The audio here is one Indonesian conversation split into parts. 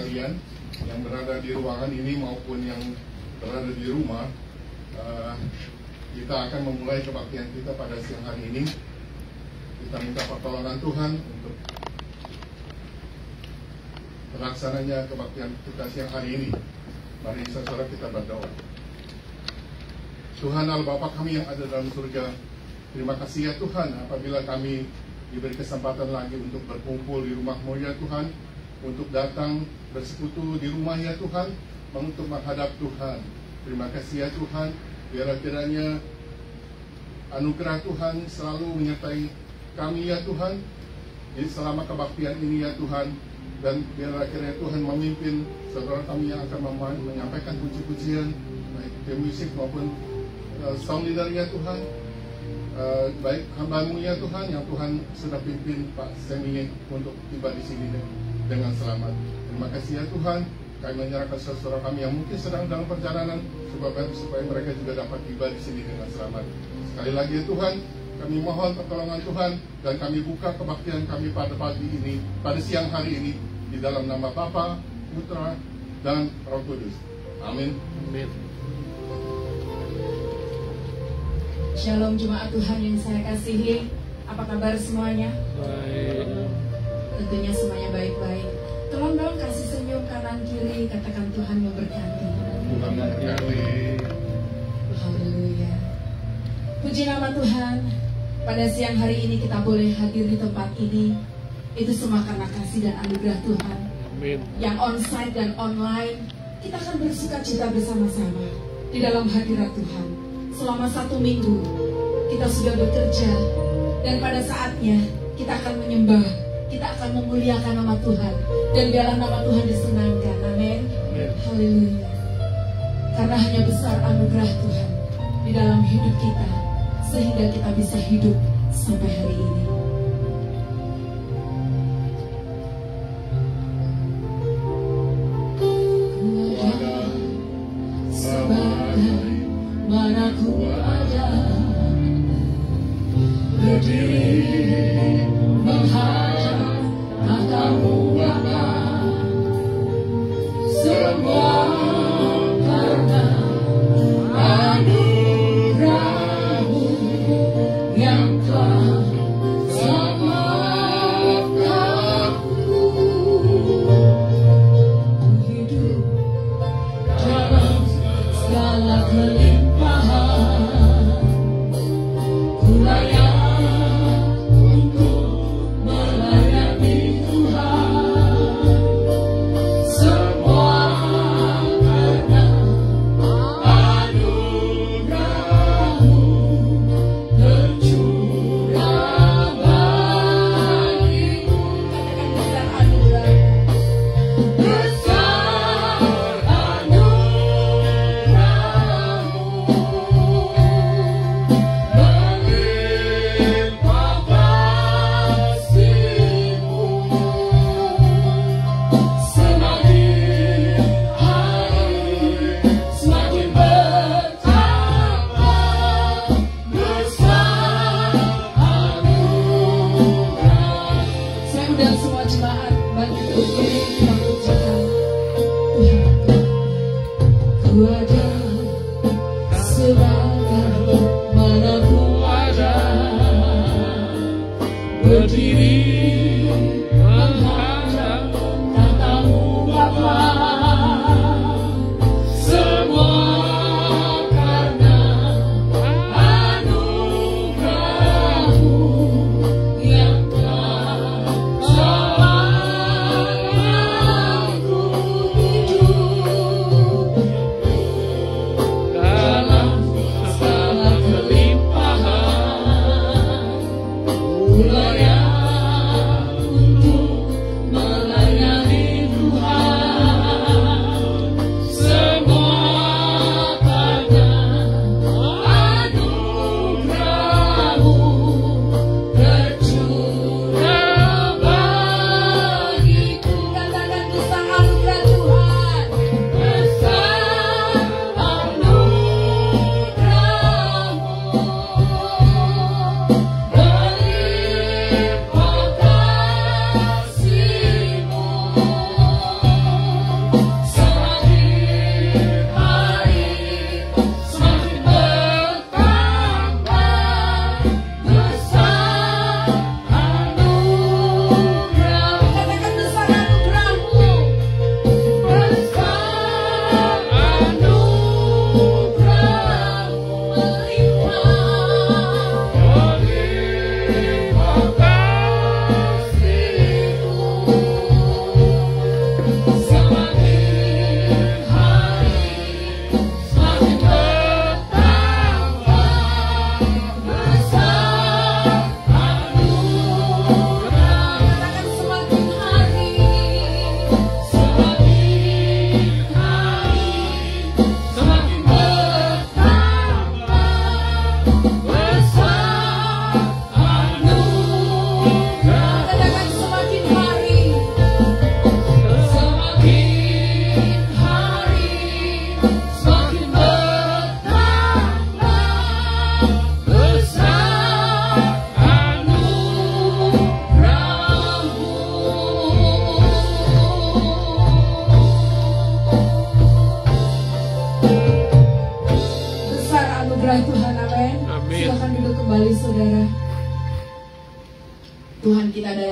sekalian yang berada di ruangan ini maupun yang berada di rumah. Kita akan memulai kebaktian kita pada siang hari ini. Kita minta pertolongan Tuhan untuk terlaksananya kebaktian kita siang hari ini. Mari saudara kita berdoa. Tuhan Allah Bapa kami yang ada dalam surga, terima kasih ya Tuhan apabila kami diberi kesempatan lagi untuk berkumpul di rumah-Mu ya Tuhan, untuk datang bersekutu di rumah ya Tuhan, untuk menghadap Tuhan. Terima kasih ya Tuhan, biarlah kiranya anugerah Tuhan selalu menyertai kami ya Tuhan di selama kebaktian ini ya Tuhan, dan biarlah kiranya Tuhan memimpin saudara kami yang akan menyampaikan puji-pujian baik di musik maupun sound leader ya Tuhan, baik hamba-Mu ya Tuhan yang Tuhan sudah pimpin Pak Semi untuk tiba di sini dengan selamat. Terima kasih ya Tuhan, kami menyerahkan saudara kami yang mungkin sedang dalam perjalanan supaya mereka juga dapat tiba di sini dengan selamat. Sekali lagi ya Tuhan, kami mohon pertolongan Tuhan dan kami buka kebaktian kami pada pagi ini, pada siang hari ini di dalam nama Bapa, Putra, dan Roh Kudus. Amin. Amin. Shalom jemaat Tuhan yang saya kasihi. Apa kabar semuanya? Baik. Tentunya semuanya baik-baik. Tolong dong kasih senyum kanan kiri, katakan Tuhan memberkati. Tuhan memberkati. Haleluya. Puji nama Tuhan. Pada siang hari ini kita boleh hadir di tempat ini. Itu semua karena kasih dan anugerah Tuhan. Amin. Yang onsite dan online, kita akan bersuka cita bersama-sama di dalam hadirat Tuhan. Selama 1 minggu kita sudah bekerja, dan pada saatnya kita akan menyembah, kita akan memuliakan nama Tuhan, dan biarlah nama Tuhan disenangkan. Amin. Haleluya. Karena hanya besar anugerah Tuhan di dalam hidup kita, sehingga kita bisa hidup sampai hari ini. Mana ku ada berdiri menghadap tahta-Mu Bapa, semua karena anugerah-Mu yang telah selamatkanku. Ku hidup dalam segala kelimpahan.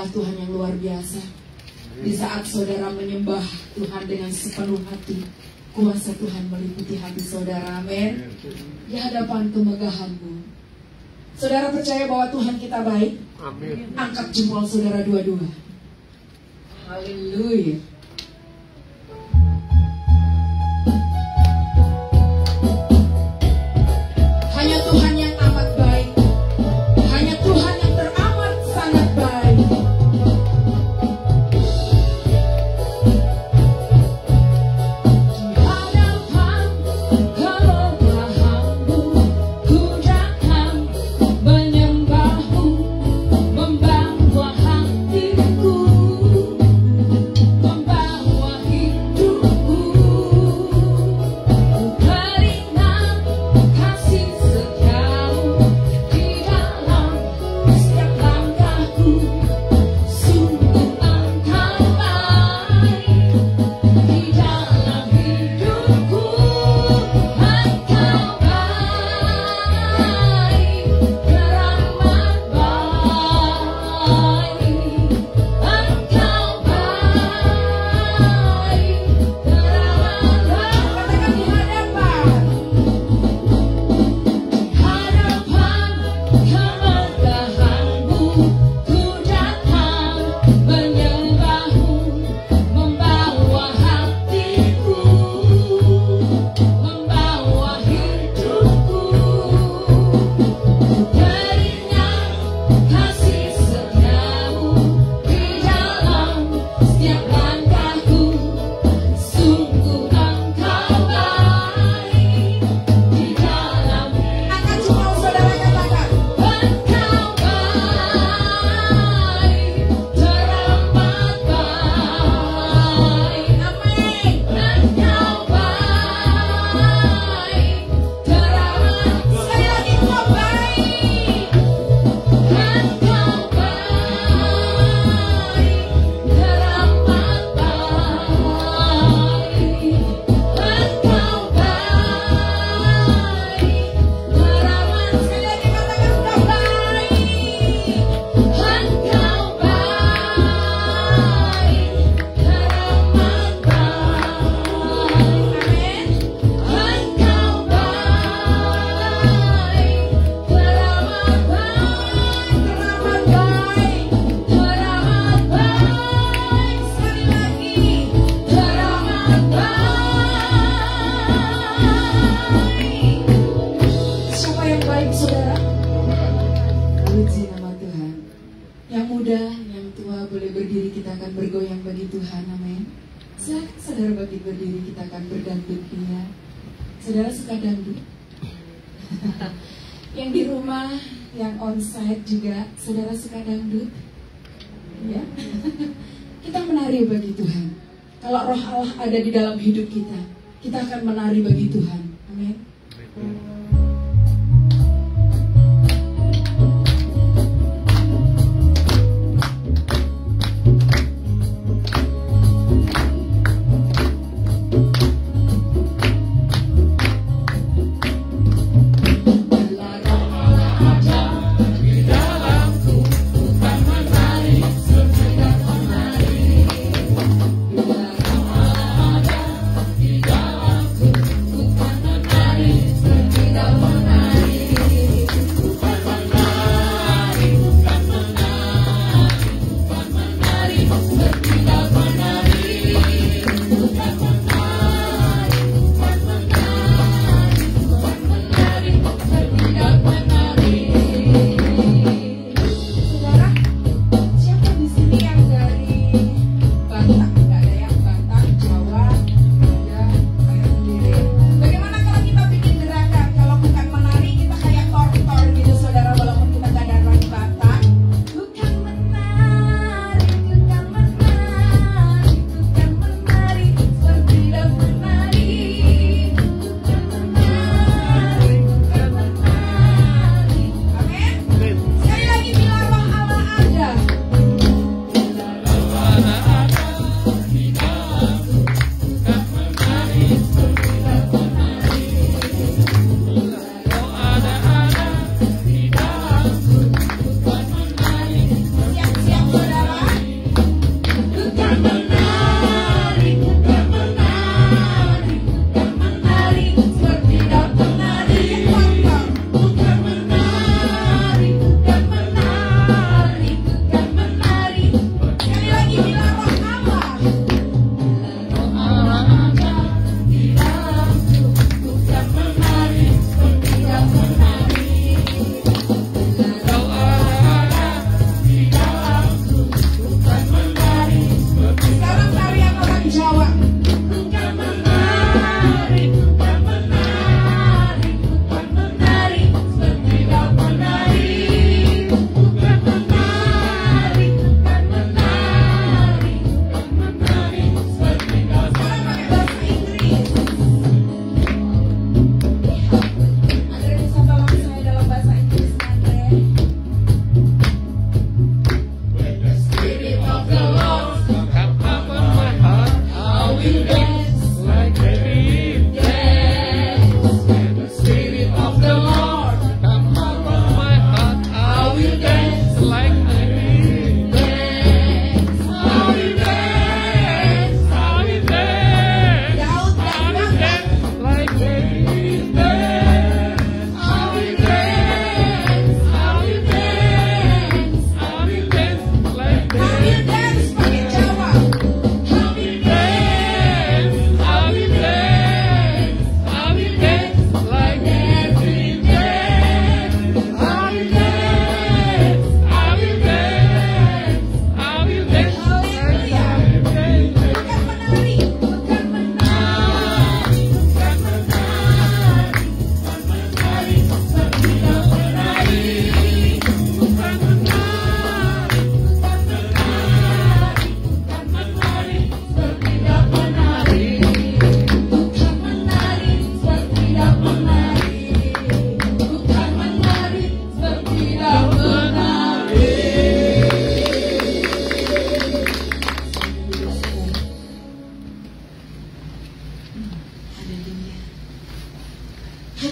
adalah Tuhan yang luar biasa. Di saat saudara menyembah Tuhan dengan sepenuh hati, kuasa Tuhan meliputi hati saudara, amin. Di hadapan kemegahan-Mu, saudara percaya bahwa Tuhan kita baik? Amin. Angkat jempol saudara dua-dua. Haleluya. Hanya Tuhan yang amat baik. Hanya Tuhan yang teramat sangat baik. Saudara suka dangdut? Yang di rumah, yang onsite juga, saudara suka dangdut? Ya? Kita menari bagi Tuhan. Kalau roh Allah ada di dalam hidup kita, kita akan menari bagi Tuhan. Amin. Di dalamku bukan menari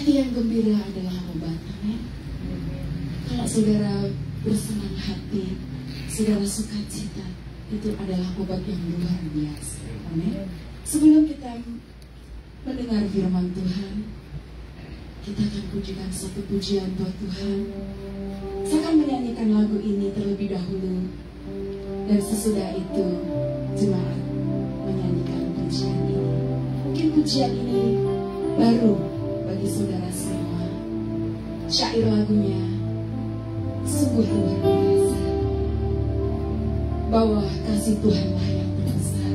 Hati yang gembira adalah obat. Amin. Kalau saudara bersenang hati, saudara sukacita, itu adalah obat yang luar biasa. Amin. Sebelum kita mendengar firman Tuhan, kita akan pujikan satu pujian buat Tuhan. Saya akan menyanyikan lagu ini terlebih dahulu, dan sesudah itu jemaat menyanyikan pujian ini. Mungkin pujian ini baru bagi saudara semua. Syair lagunya sungguh luar biasa, bahwa kasih Tuhanlah yang terbesar.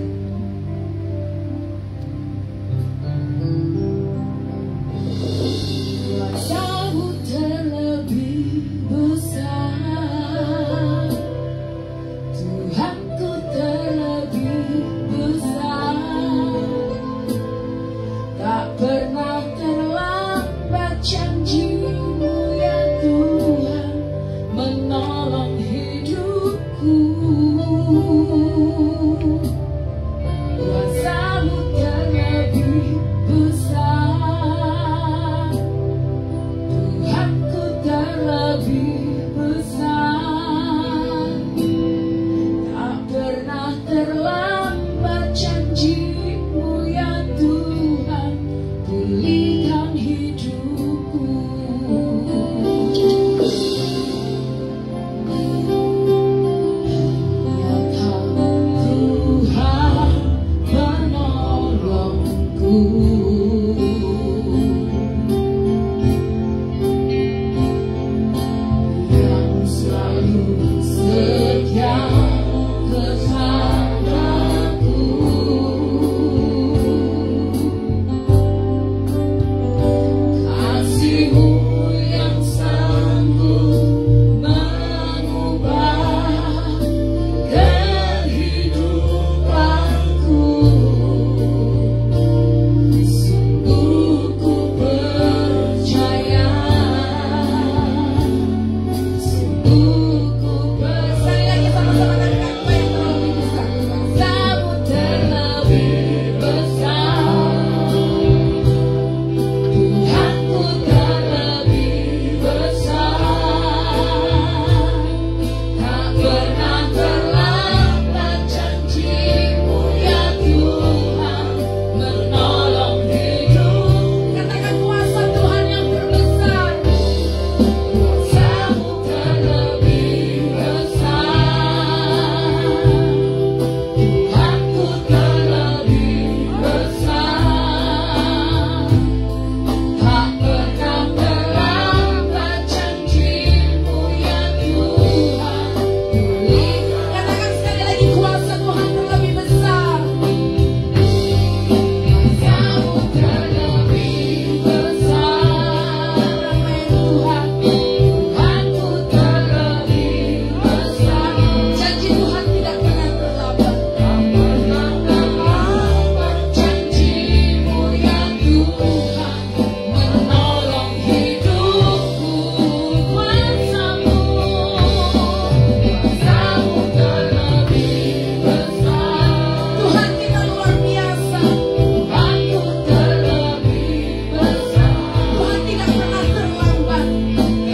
Kuasa-Mu terlebih besar, Tuhanku terlebih besar, tak pernah terlambat janji-Mu ya Tuhan, menolong hidupku. Kuasa-Mu terlebih besar, Tuhanku terlebih besar, tak pernah terlambat janji-Mu ya Tuhan, pulihkan hidupku. Ya Tuhan menolongku, yang selalu setia kepadaku. Kasih-Mu yang sanggup mengubah kehidupanku. Sungguh ku percaya, sungguh ku percaya. Lagi sama-sama dengan apa yang terlebih besar. Kuasa-Mu terlebih besar, Tuhanku terlebih besar, tak pernah terlambat janji-Mu ya Tuhan, menolong hidup. Katakan kuasa Tuhan yang terbesar. Kuasa-Mu terlebih besar, Tuhanku terlebih besar, tak pernah terlambat janji-Mu ya Tuhan, pulihkan. Katakan sekali lagi, kuasa Tuhan terlebih besar. Kuasa-Mu terlebih besar, Tuhan, Tuhanku terlebih besar. Janji Tuhan tidak pernah terlambat. Tak pernah terlambat janji-Mu ya Tuhan, menolong hidupku. Kuasa-Mu, kuasa-Mu terlebih besar. Tuhan kita luar biasa. Tuhanku terlebih besar. Tuhan tidak pernah terlambat.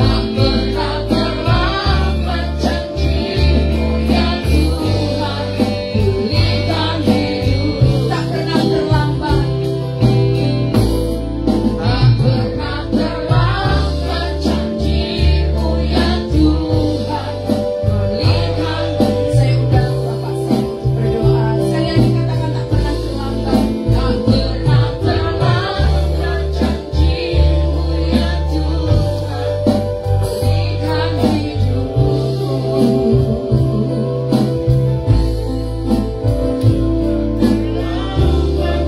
Tak pernah terlambat janji-Mu ya Tuhan, pulihkan hidup. Tak pernah terlambat. Tak pernah terlambat janji-Mu ya Tuhan, pulihkan. Saya undang Bapak saya untuk berdoa. Sekali lagi katakan, tak pernah terlambat. Tak pernah terlambat janji-Mu ya Tuhan, pulihkan hidupku.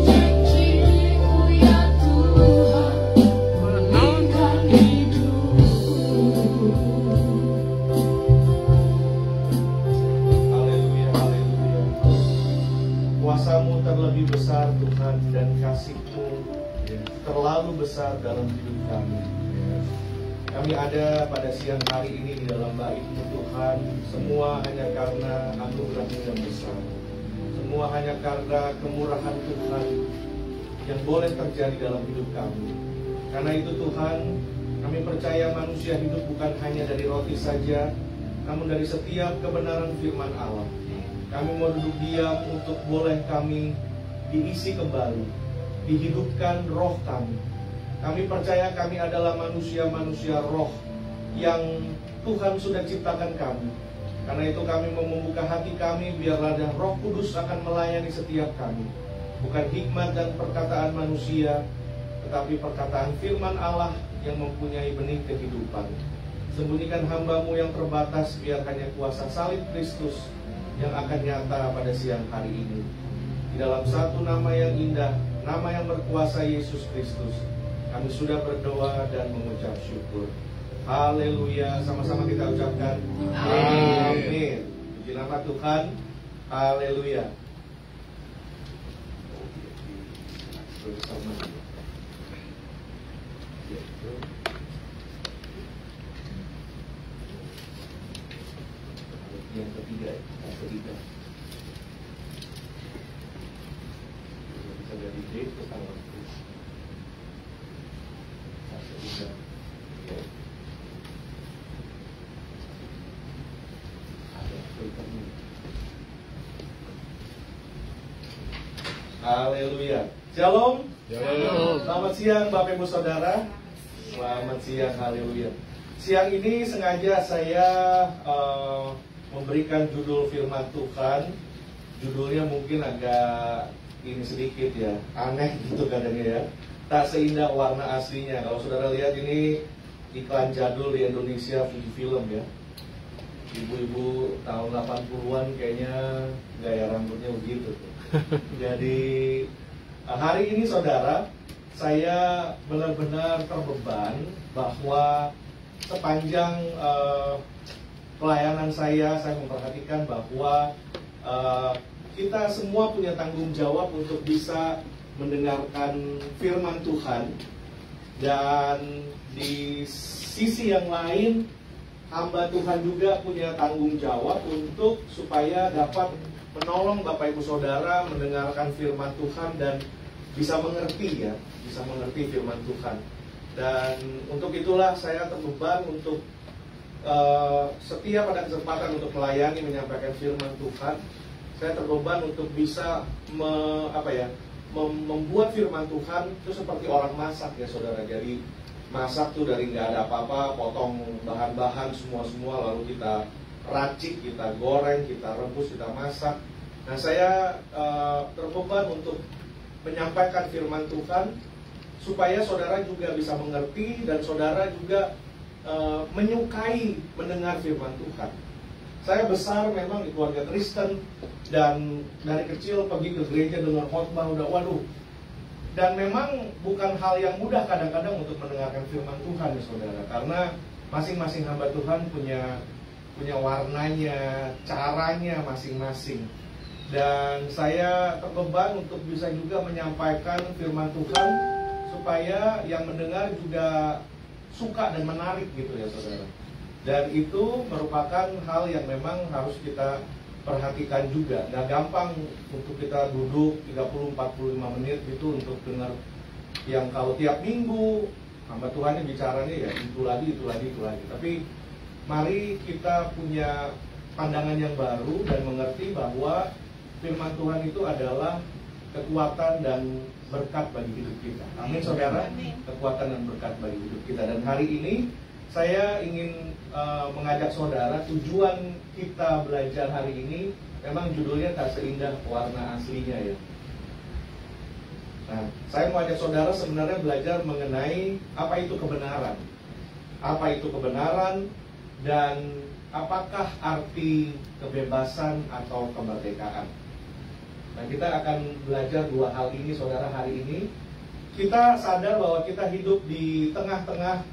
Janji-Mu ya Tuhan, pulihkan hidupku. Haleluya, haleluya. Kuasa-Mu terlebih besar Tuhan, dan kasih-Mu terlalu besar dalam hidup kami. Kami ada pada siang hari ini di dalam bait-Mu Tuhan, semua hanya karena anugerah-Mu yang besar. Semua hanya karena kemurahan Tuhan yang boleh terjadi dalam hidup kami. Karena itu Tuhan, kami percaya manusia hidup bukan hanya dari roti saja, namun dari setiap kebenaran firman Allah. Kami mau duduk diam untuk boleh kami diisi kembali, dihidupkan roh kami. Kami percaya kami adalah manusia-manusia roh yang Tuhan sudah ciptakan kami. Karena itu kami mau membuka hati kami, biarlah dan Roh Kudus akan melayani setiap kami. Bukan hikmat dan perkataan manusia, tetapi perkataan firman Allah yang mempunyai benih kehidupan. Sembunyikan hamba-Mu yang terbatas, biar hanya kuasa salib Kristus yang akan nyata pada siang hari ini. Di dalam satu nama yang indah, nama yang berkuasa, Yesus Kristus, kami sudah berdoa dan mengucap syukur. Haleluya, sama-sama kita ucapkan amin. Puji nama Tuhan. Haleluya. Yang ketiga, bisa dari date ke tanggal. Haleluya. Shalom. Shalom. Selamat siang Bapak Ibu Saudara. Selamat siang. Haleluya. Siang ini sengaja saya memberikan judul firman Tuhan. Judulnya mungkin agak ini sedikit ya, aneh gitu kadangnya ya. Tak seindah warna aslinya. Kalau saudara lihat ini iklan jadul di Indonesia, film ya. Ibu-ibu tahun 80-an kayaknya gaya rambutnya begitu. Jadi hari ini saudara, saya benar-benar terbeban bahwa sepanjang pelayanan saya memperhatikan bahwa kita semua punya tanggung jawab untuk bisa mendengarkan firman Tuhan. Dan di sisi yang lain, hamba Tuhan juga punya tanggung jawab untuk supaya dapat menolong Bapak Ibu Saudara mendengarkan firman Tuhan dan bisa mengerti ya, bisa mengerti firman Tuhan. Dan untuk itulah saya terbeban untuk setiap ada kesempatan untuk melayani, menyampaikan firman Tuhan, saya terbeban untuk bisa membuat firman Tuhan itu seperti orang masak ya saudara. Jadi masak tuh dari nggak ada apa-apa, potong bahan-bahan semua lalu kita racik, kita goreng, kita rebus, kita masak. Nah saya terbeban untuk menyampaikan firman Tuhan supaya saudara juga bisa mengerti dan saudara juga menyukai mendengar firman Tuhan. Saya besar memang di keluarga Kristen dan dari kecil pergi ke gereja dengar khotbah udah waduh. Dan memang bukan hal yang mudah kadang-kadang untuk mendengarkan firman Tuhan ya saudara, karena masing-masing hamba Tuhan punya warnanya, caranya masing-masing. Dan saya terbeban untuk bisa juga menyampaikan firman Tuhan supaya yang mendengar juga suka dan menarik gitu ya saudara. Dan itu merupakan hal yang memang harus kita perhatikan juga. Nah gampang untuk kita duduk 30-45 menit gitu untuk dengar yang kalau tiap minggu hamba Tuhannya bicaranya ya itu lagi. Tapi mari kita punya pandangan yang baru dan mengerti bahwa firman Tuhan itu adalah kekuatan dan berkat bagi hidup kita. Amin saudara. Kekuatan dan berkat bagi hidup kita. Dan hari ini saya ingin mengajak saudara, tujuan kita belajar hari ini memang judulnya tak seindah warna aslinya ya. Nah, saya mau ajak saudara sebenarnya belajar mengenai apa itu kebenaran. Apa itu kebenaran dan apakah arti kebebasan atau kemerdekaan. Nah, kita akan belajar dua hal ini saudara hari ini. Kita sadar bahwa kita hidup di tengah-tengah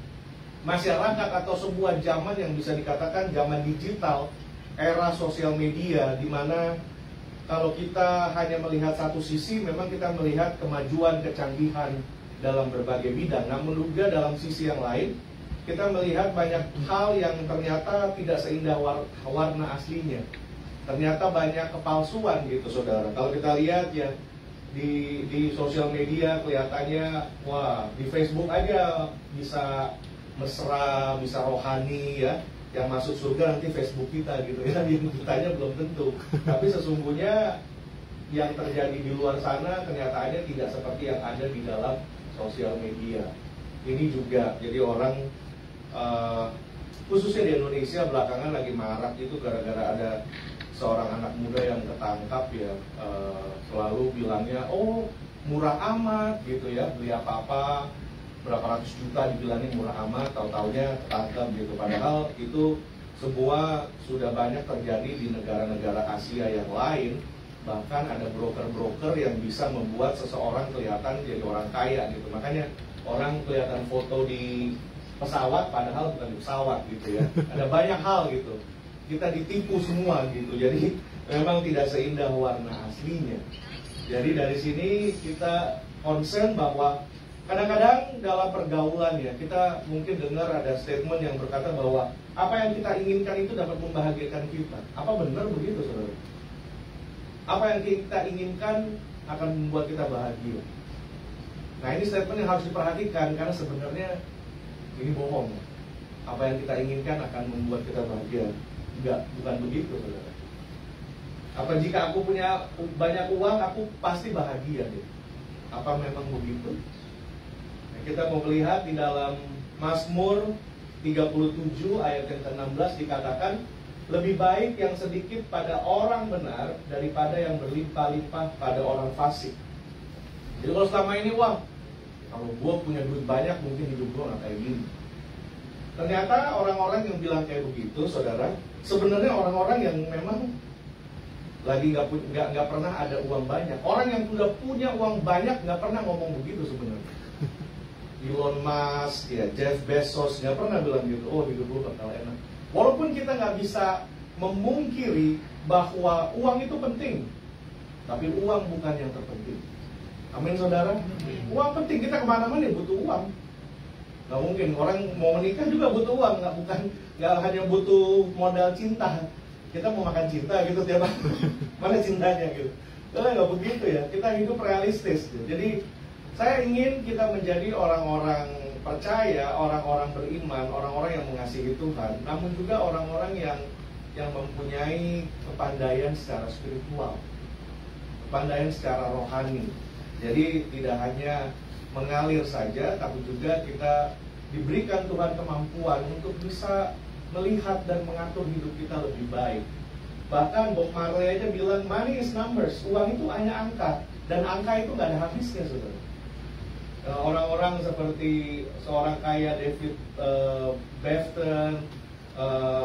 masyarakat atau sebuah zaman yang bisa dikatakan zaman digital, era sosial media, di mana kalau kita hanya melihat satu sisi, memang kita melihat kemajuan, kecanggihan dalam berbagai bidang. Namun juga dalam sisi yang lain, kita melihat banyak hal yang ternyata tidak seindah warna aslinya. Ternyata banyak kepalsuan gitu saudara. Kalau kita lihat ya, di sosial media kelihatannya, wah, di Facebook aja bisa mesra, bisa rohani ya. Yang masuk surga nanti Facebook kita gitu ya, yang kitanya belum tentu. Tapi sesungguhnya yang terjadi di luar sana kenyataannya tidak seperti yang ada di dalam sosial media. Ini juga jadi orang khususnya di Indonesia belakangan lagi marak itu gara-gara ada seorang anak muda yang ketangkap ya, selalu bilangnya, oh murah amat gitu ya, beli apa-apa berapa ratus juta dibilangnya murah amat, tahu-taunya ketangkap gitu. Padahal itu sebuah sudah banyak terjadi di negara-negara Asia yang lain. Bahkan ada broker-broker yang bisa membuat seseorang kelihatan jadi orang kaya gitu. Makanya orang kelihatan foto di pesawat padahal bukan di pesawat gitu ya. Ada banyak hal gitu. Kita ditipu semua gitu. Jadi memang tidak seindah warna aslinya. Jadi dari sini kita concern bahwa kadang-kadang dalam pergaulan ya, kita mungkin dengar ada statement yang berkata bahwa apa yang kita inginkan itu dapat membahagiakan kita. Apa benar begitu, saudara? Apa yang kita inginkan akan membuat kita bahagia. Nah, ini statement yang harus diperhatikan karena sebenarnya ini bohong. Apa yang kita inginkan akan membuat kita bahagia. Enggak, bukan begitu, saudara. Apa jika aku punya banyak uang, aku pasti bahagia gitu? Apa memang begitu? Nah, kita mau melihat di dalam Mazmur 37 ayat yang ke-16 dikatakan, lebih baik yang sedikit pada orang benar daripada yang berlimpah-limpah pada orang fasik. Jadi kalau selama ini, wah, kalau gue punya duit banyak mungkin hidup gue gak kayak gini. Ternyata orang-orang yang bilang kayak begitu, saudara, sebenarnya orang-orang yang memang lagi nggak pernah ada uang banyak. Orang yang sudah punya uang banyak nggak pernah ngomong begitu sebenarnya. Elon Musk, ya, Jeff Bezos nggak pernah bilang gitu. Oh, hidup gue bakal enak. Walaupun kita nggak bisa memungkiri bahwa uang itu penting, tapi uang bukan yang terpenting. Amin, saudara. Uang penting, kita kemana-mana ya butuh uang. Nggak mungkin orang mau menikah juga butuh uang, nggak hanya butuh modal cinta. Kita mau makan cinta gitu tiap hari, mana cintanya gitu. Karena nggak begitu ya. Kita hidup realistis. Jadi saya ingin kita menjadi orang-orang percaya, orang-orang beriman, orang-orang yang mengasihi Tuhan, namun juga orang-orang yang mempunyai kepandaian secara spiritual, kepandaian secara rohani. Jadi tidak hanya mengalir saja, tapi juga kita diberikan Tuhan kemampuan untuk bisa melihat dan mengatur hidup kita lebih baik. Bahkan Bob Marley aja bilang, money is numbers, uang itu hanya angka, dan angka itu nggak ada habisnya, saudara. Orang-orang seperti seorang kaya David Bafton,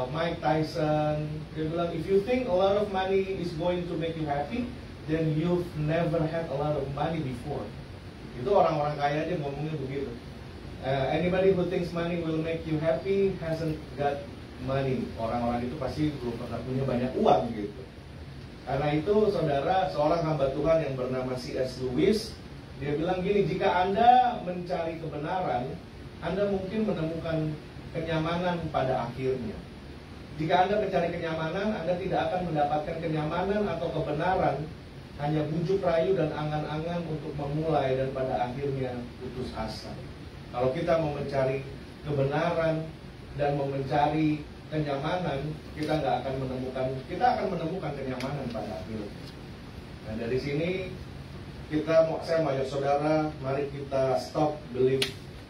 Mike Tyson, dia bilang, if you think a lot of money is going to make you happy, then you've never had a lot of money before. Itu orang-orang kaya aja ngomongnya begitu. Anybody who thinks money will make you happy hasn't got money. Orang-orang itu pasti belum pernah punya banyak uang gitu. Karena itu, saudara, seorang hamba Tuhan yang bernama C.S. Lewis, dia bilang gini, jika Anda mencari kebenaran, Anda mungkin menemukan kenyamanan pada akhirnya. Jika Anda mencari kenyamanan, Anda tidak akan mendapatkan kenyamanan atau kebenaran, hanya bujuk rayu dan angan-angan untuk memulai dan pada akhirnya putus asa. Kalau kita mau mencari kebenaran dan mau mencari kenyamanan, kita akan menemukan kenyamanan pada akhirnya. Nah, dari sini saya mau ajak saudara, mari kita stop belief,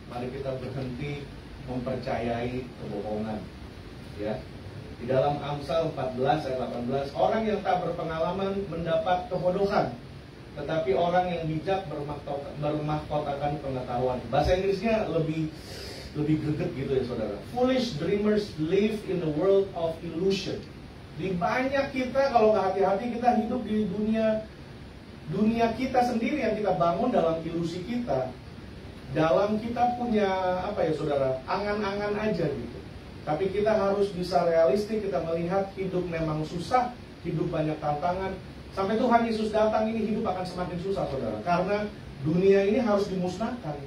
mari kita berhenti mempercayai kebohongan. Ya, di dalam Amsal 14 ayat 18, orang yang tak berpengalaman mendapat kebodohan, tetapi orang yang bijak bermahkotakan pengetahuan. Bahasa Inggrisnya lebih greget gitu ya, saudara. Foolish dreamers live in the world of illusion. Di banyak kita, kalau nggak hati-hati, kita hidup di dunia kita sendiri yang kita bangun dalam ilusi kita. Dalam kita punya apa ya, saudara, angan-angan aja gitu. Tapi kita harus bisa realistik, kita melihat hidup memang susah, hidup banyak tantangan. Sampai Tuhan Yesus datang, ini hidup akan semakin susah, saudara. Karena dunia ini harus dimusnahkan.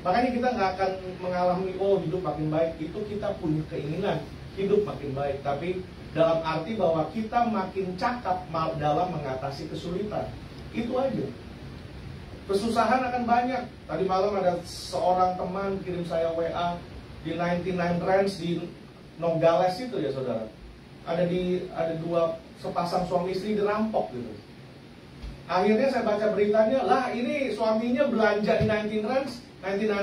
Makanya kita nggak akan mengalami, oh hidup makin baik. Itu kita punya keinginan, hidup makin baik. Tapi dalam arti bahwa kita makin cakap dalam mengatasi kesulitan. Itu aja. Kesusahan akan banyak. Tadi malam ada seorang teman kirim saya WA di 99 Ranch di Nogales itu ya saudara. Ada dua sepasang suami istri dirampok gitu. Akhirnya saya baca beritanya, lah ini suaminya belanja di 99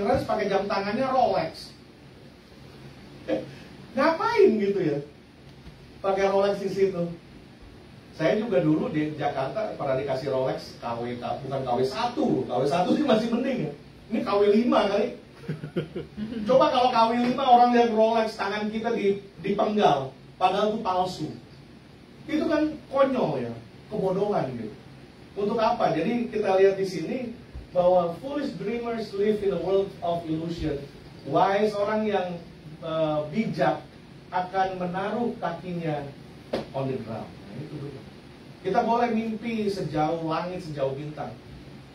Ranch pakai jam tangannya Rolex. Ngapain gitu ya? Pakai Rolex di situ. Saya juga dulu di Jakarta pernah dikasih Rolex bukan KW1. KW1 sih masih mending ya. Ini KW5 kali. Coba kalau KW5 orang lihat Rolex tangan kita dipenggal, padahal itu palsu. Itu kan konyol ya, kebodohan gitu. Untuk apa? Jadi kita lihat di sini bahwa foolish dreamers live in a world of illusion. Wise, orang yang bijak akan menaruh kakinya on the ground. Nah, itu dulu. Kita boleh mimpi sejauh langit, sejauh bintang,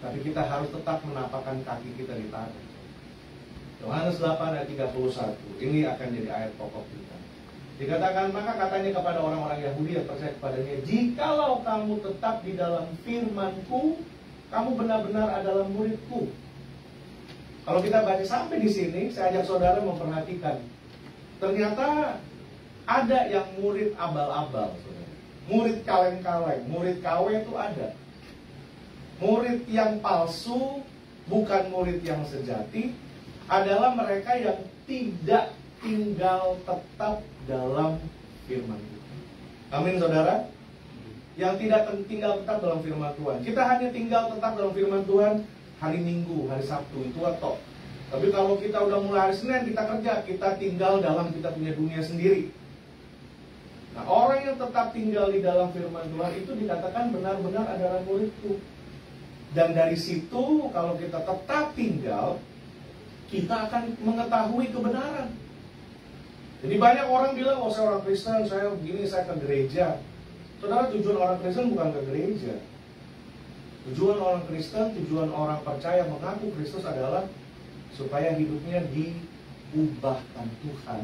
tapi kita harus tetap menapakkan kaki kita di tanah. Yohanes 8 ayat 31. Ini akan jadi ayat pokok kita. Dikatakan, maka katanya kepada orang-orang Yahudi yang percaya kepadanya, jikalau kamu tetap di dalam firman-Ku, kamu benar-benar adalah murid-Ku. Kalau kita baca sampai di sini, saya ajak saudara memperhatikan. Ternyata ada yang murid abal-abal, saudara. Murid kaleng-kaleng, murid KW itu ada. Murid yang palsu, bukan murid yang sejati, adalah mereka yang tidak tinggal tetap dalam firman Tuhan. Amin saudara. Yang tidak tinggal tetap dalam firman Tuhan. Kita hanya tinggal tetap dalam firman Tuhan hari Minggu, hari Sabtu, itu atau. Tapi kalau kita udah mulai hari Senin kita kerja, kita tinggal dalam kita punya dunia sendiri. Nah, orang yang tetap tinggal di dalam firman Tuhan itu dikatakan benar-benar adalah murid-Ku. Dan dari situ kalau kita tetap tinggal, kita akan mengetahui kebenaran. Jadi banyak orang bilang, oh saya orang Kristen, saya begini, saya ke gereja. Saudara, tujuan orang Kristen bukan ke gereja. Tujuan orang Kristen, tujuan orang percaya mengaku Kristus adalah supaya hidupnya diubahkan Tuhan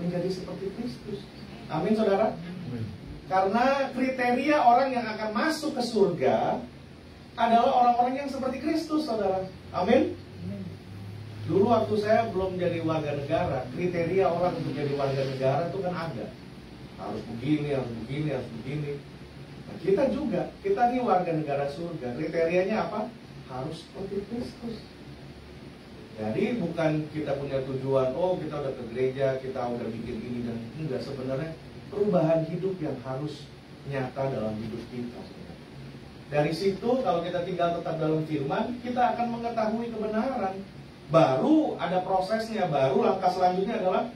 menjadi seperti Kristus. Amin saudara. Amin. Karena kriteria orang yang akan masuk ke surga adalah orang-orang yang seperti Kristus, saudara. Amin. Dulu waktu saya belum jadi warga negara, kriteria orang untuk jadi warga negara itu kan ada. Harus begini, harus begini, harus begini. Nah, kita juga, kita nih warga negara surga. Kriterianya apa? Harus seperti Kristus. Jadi bukan kita punya tujuan, oh kita udah ke gereja, kita udah bikin ini dan enggak. Sebenarnya perubahan hidup yang harus nyata dalam hidup kita. Dari situ kalau kita tinggal tetap dalam firman, kita akan mengetahui kebenaran. Baru ada prosesnya, baru langkah selanjutnya adalah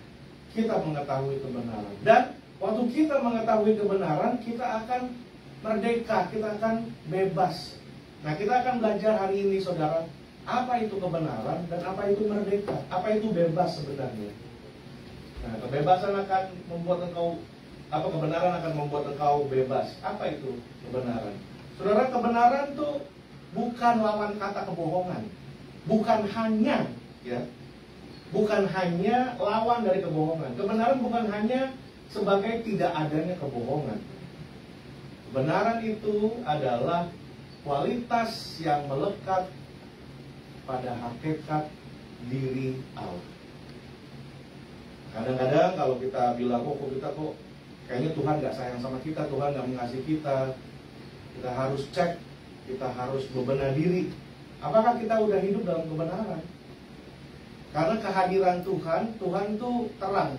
kita mengetahui kebenaran. Dan waktu kita mengetahui kebenaran, kita akan merdeka, kita akan bebas. Nah, kita akan belajar hari ini, saudara, apa itu kebenaran dan apa itu merdeka, apa itu bebas sebenarnya. Nah, kebebasan akan membuat engkau, kebenaran akan membuat engkau bebas. Apa itu kebenaran? Saudara, kebenaran tuh bukan lawan kata kebohongan. Bukan hanya lawan dari kebohongan. Kebenaran bukan hanya sebagai tidak adanya kebohongan. Kebenaran itu adalah kualitas yang melekat pada hakikat diri Allah. Kadang-kadang kalau kita bilang, kok kayaknya Tuhan gak sayang sama kita, Tuhan gak mengasihi kita, kita harus cek, kita harus bebenah diri. Apakah kita udah hidup dalam kebenaran? Karena kehadiran Tuhan tuh terang.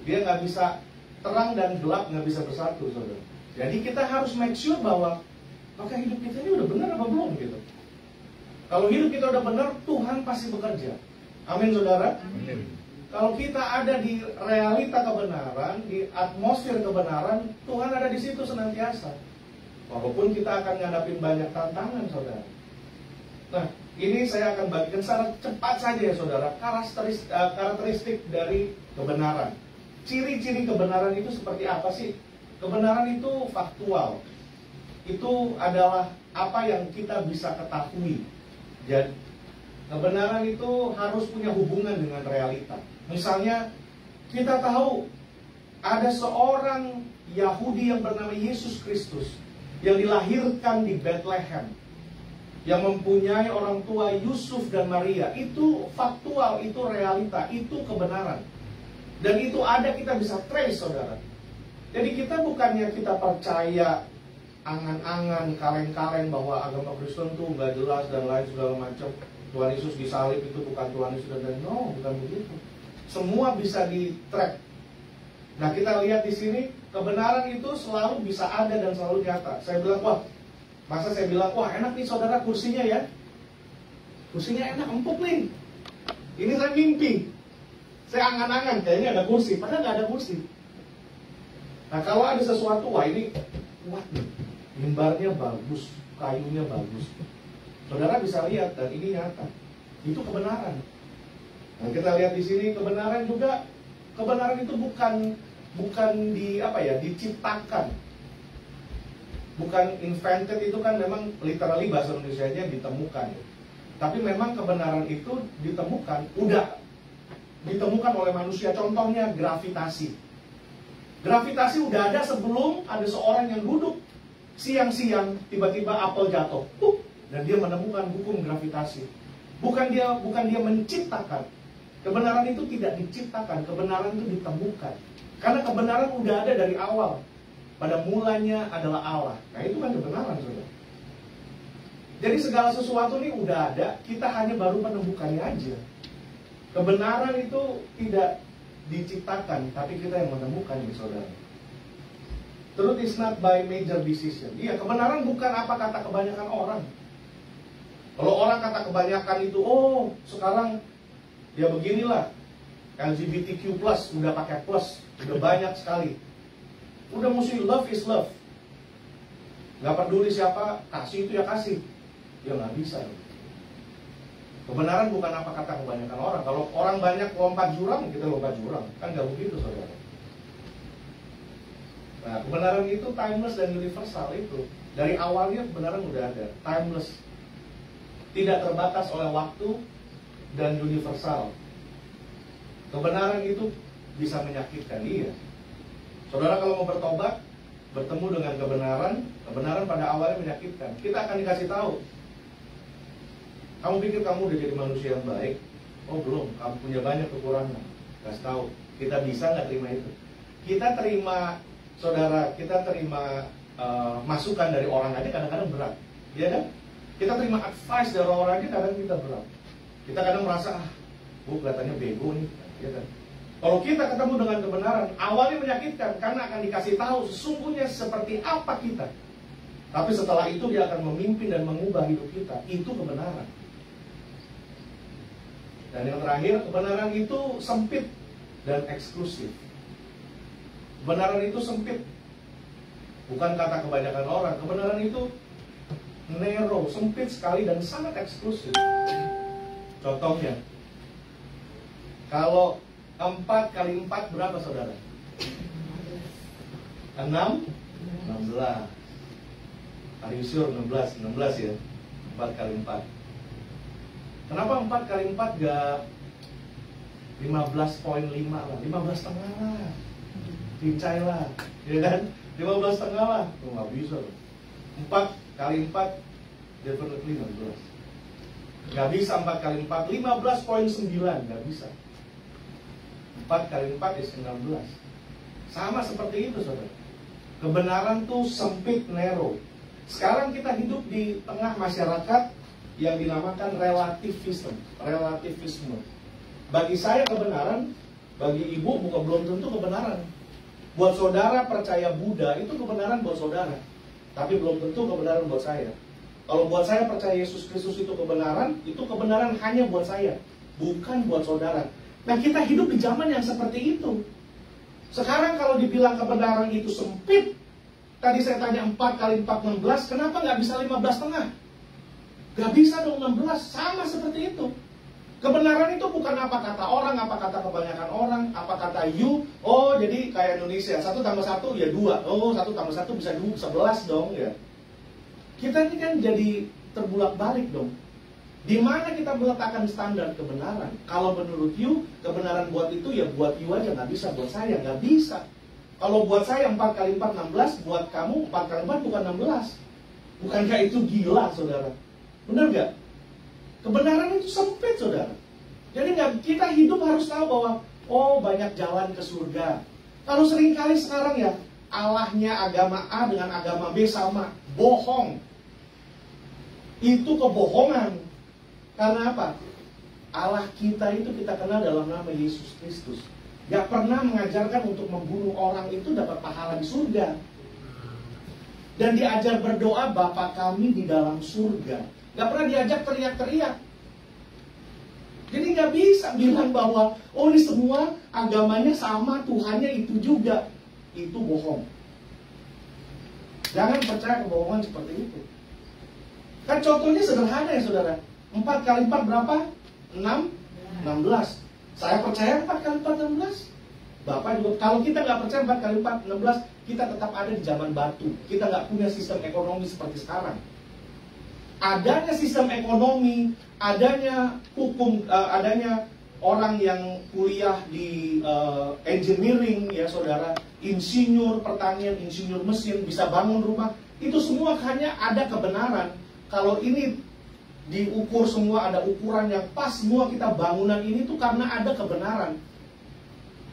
Dia nggak bisa, terang dan gelap nggak bisa bersatu, saudara. Jadi kita harus make sure bahwa apakah hidup kita ini udah benar apa belum gitu. Kalau hidup kita udah benar, Tuhan pasti bekerja. Amin, saudara. Amin. Kalau kita ada di realita kebenaran, di atmosfer kebenaran, Tuhan ada di situ senantiasa. Walaupun kita akan ngadapin banyak tantangan, saudara. Nah, ini saya akan bagikan secara cepat saja ya saudara, karakteristik dari kebenaran. Ciri-ciri kebenaran itu seperti apa sih? Kebenaran itu faktual. Itu adalah apa yang kita bisa ketahui. Jadi, kebenaran itu harus punya hubungan dengan realita. Misalnya, kita tahu ada seorang Yahudi yang bernama Yesus Kristus yang dilahirkan di Bethlehem, yang mempunyai orang tua Yusuf dan Maria. Itu faktual, itu realita, itu kebenaran. Dan itu ada, kita bisa trace, saudara. Jadi kita bukannya kita percaya angan-angan, kaleng-kaleng bahwa agama Kristen tuh nggak jelas dan lain segala macam. Tuhan Yesus disalib itu bukan Tuhan Yesus dan lain. No, bukan begitu. Semua bisa di-track. Nah, kita lihat di sini, kebenaran itu selalu bisa ada dan selalu nyata. Saya bilang, wah, masa saya bilang, wah enak nih saudara kursinya ya. Kursinya enak, empuk nih. Ini saya mimpi. Saya angan-angan, kayaknya ada kursi. Padahal nggak ada kursi. Nah, kalau ada sesuatu, wah ini kuat nih. Mimbarnya bagus, kayunya bagus. Saudara bisa lihat, dan ini nyata. Itu kebenaran. Nah, kita lihat di sini, kebenaran juga. Kebenaran itu bukan diciptakan. Bukan invented, itu kan memang literally bahasa Indonesianya ditemukan. Tapi memang kebenaran itu ditemukan, udah ditemukan oleh manusia. Contohnya gravitasi. Gravitasi udah ada sebelum ada seorang yang duduk siang-siang, tiba-tiba apel jatuh, dan dia menemukan hukum gravitasi. Bukan dia menciptakan. Kebenaran itu tidak diciptakan, kebenaran itu ditemukan. Karena kebenaran udah ada dari awal. Pada mulanya adalah Allah. Nah, itu kan kebenaran, saudara. Jadi segala sesuatu ini udah ada, kita hanya baru menemukannya aja. Kebenaran itu tidak diciptakan, tapi kita yang menemukannya, saudara. Truth is not by major decision. Iya, kebenaran bukan apa kata kebanyakan orang. Kalau orang kata kebanyakan itu, oh sekarang ya beginilah, LGBTQ+, udah pakai plus, udah banyak sekali. Udah mesti love is love. Gak peduli siapa, kasih itu ya kasih. Ya gak bisa. Kebenaran bukan apa kata kebanyakan orang. Kalau orang banyak lompat jurang, kita lompat jurang. Kan gak begitu, saudara. Nah, kebenaran itu timeless dan universal itu. Dari awalnya kebenaran udah ada, timeless. Tidak terbatas oleh waktu dan universal. Kebenaran itu bisa menyakitkan, iya. Saudara kalau mau bertobat, bertemu dengan kebenaran pada awalnya menyakitkan. Kita akan dikasih tahu. Kamu pikir kamu udah jadi manusia yang baik? Oh belum, kamu punya banyak kekurangan. Kasih tahu, kita bisa nggak terima itu? Kita terima, saudara, kita terima masukan dari orang aja kadang-kadang berat, ya kan? Kita terima advice dari orang aja kadang kita berat. Kita kadang merasa, gue kelihatannya bego nih, ya kan? Kalau kita ketemu dengan kebenaran, awalnya menyakitkan karena akan dikasih tahu sesungguhnya seperti apa kita. Tapi setelah itu dia akan memimpin dan mengubah hidup kita. Itu kebenaran. Dan yang terakhir, kebenaran itu sempit dan eksklusif. Kebenaran itu sempit. Bukan kata kebanyakan orang. Kebenaran itu narrow, sempit sekali dan sangat eksklusif. Contohnya, kalau 4 kali 4 berapa, saudara? 6? 16. Are you sure 16? 16 ya? 4 kali 4. Kenapa 4 kali 4 gak 15,5 lah? 15 setengah lah. Pincay lah, ya kan? 15 setengah lah. Oh, gak bisa loh. 4 kali 4 definitely 16. Gak bisa 4 kali 4 15,9. Gak bisa. 4 kali 4 is 16. Sama seperti itu, saudara. Kebenaran tuh sempit, narrow. Sekarang kita hidup di tengah masyarakat yang dinamakan relativisme. Bagi saya kebenaran, bagi ibu bukan belum tentu kebenaran. Buat saudara percaya Buddha, itu kebenaran buat saudara. Tapi belum tentu kebenaran buat saya. Kalau buat saya percaya Yesus Kristus itu kebenaran hanya buat saya, bukan buat saudara. Nah, kita hidup di zaman yang seperti itu. Sekarang kalau dibilang kebenaran itu sempit, tadi saya tanya 4 kali 4 16, kenapa nggak bisa 15 setengah? Gak bisa dong 16, sama seperti itu. Kebenaran itu bukan apa kata orang, apa kata kebanyakan orang, apa kata you. Oh, jadi kayak Indonesia, 1 tambah 1 ya 2. Oh, 1 tambah 1 bisa 11 dong ya. Kita ini kan jadi terbulak-balik dong. Di mana kita meletakkan standar kebenaran? Kalau menurut you, kebenaran buat itu ya buat you aja, nggak bisa buat saya, nggak bisa. Kalau buat saya 4 kali 4 16, buat kamu 4 kali 4 bukan 16. Bukankah itu gila, saudara? Benar gak? Kebenaran itu sempit, saudara. Jadi kita hidup harus tahu bahwa oh, banyak jalan ke surga. Kalau seringkali sekarang ya, Allahnya agama A dengan agama B sama, bohong. Itu kebohongan. Karena apa? Allah kita itu kita kenal dalam nama Yesus Kristus. Gak pernah mengajarkan untuk membunuh orang itu dapat pahala di surga. Dan diajar berdoa, Bapa kami di dalam surga. Gak pernah diajak teriak-teriak. Jadi gak bisa bilang bahwa oh, ini semua agamanya sama, Tuhannya itu juga. Itu bohong. Jangan percaya kebohongan seperti itu. Kan contohnya sederhana ya, saudara. 4 kali 4 berapa? 6? 16. Saya percaya 4 kali 4, 16. Bapak juga, kalau kita nggak percaya 4 kali 4, 16, kita tetap ada di zaman batu. Kita nggak punya sistem ekonomi seperti sekarang. Adanya sistem ekonomi, adanya hukum, adanya orang yang kuliah di engineering, ya saudara, insinyur pertanian, insinyur mesin, bisa bangun rumah. Itu semua hanya ada kebenaran. Kalau ini diukur semua, ada ukuran yang pas, semua kita bangunan ini tuh karena ada kebenaran.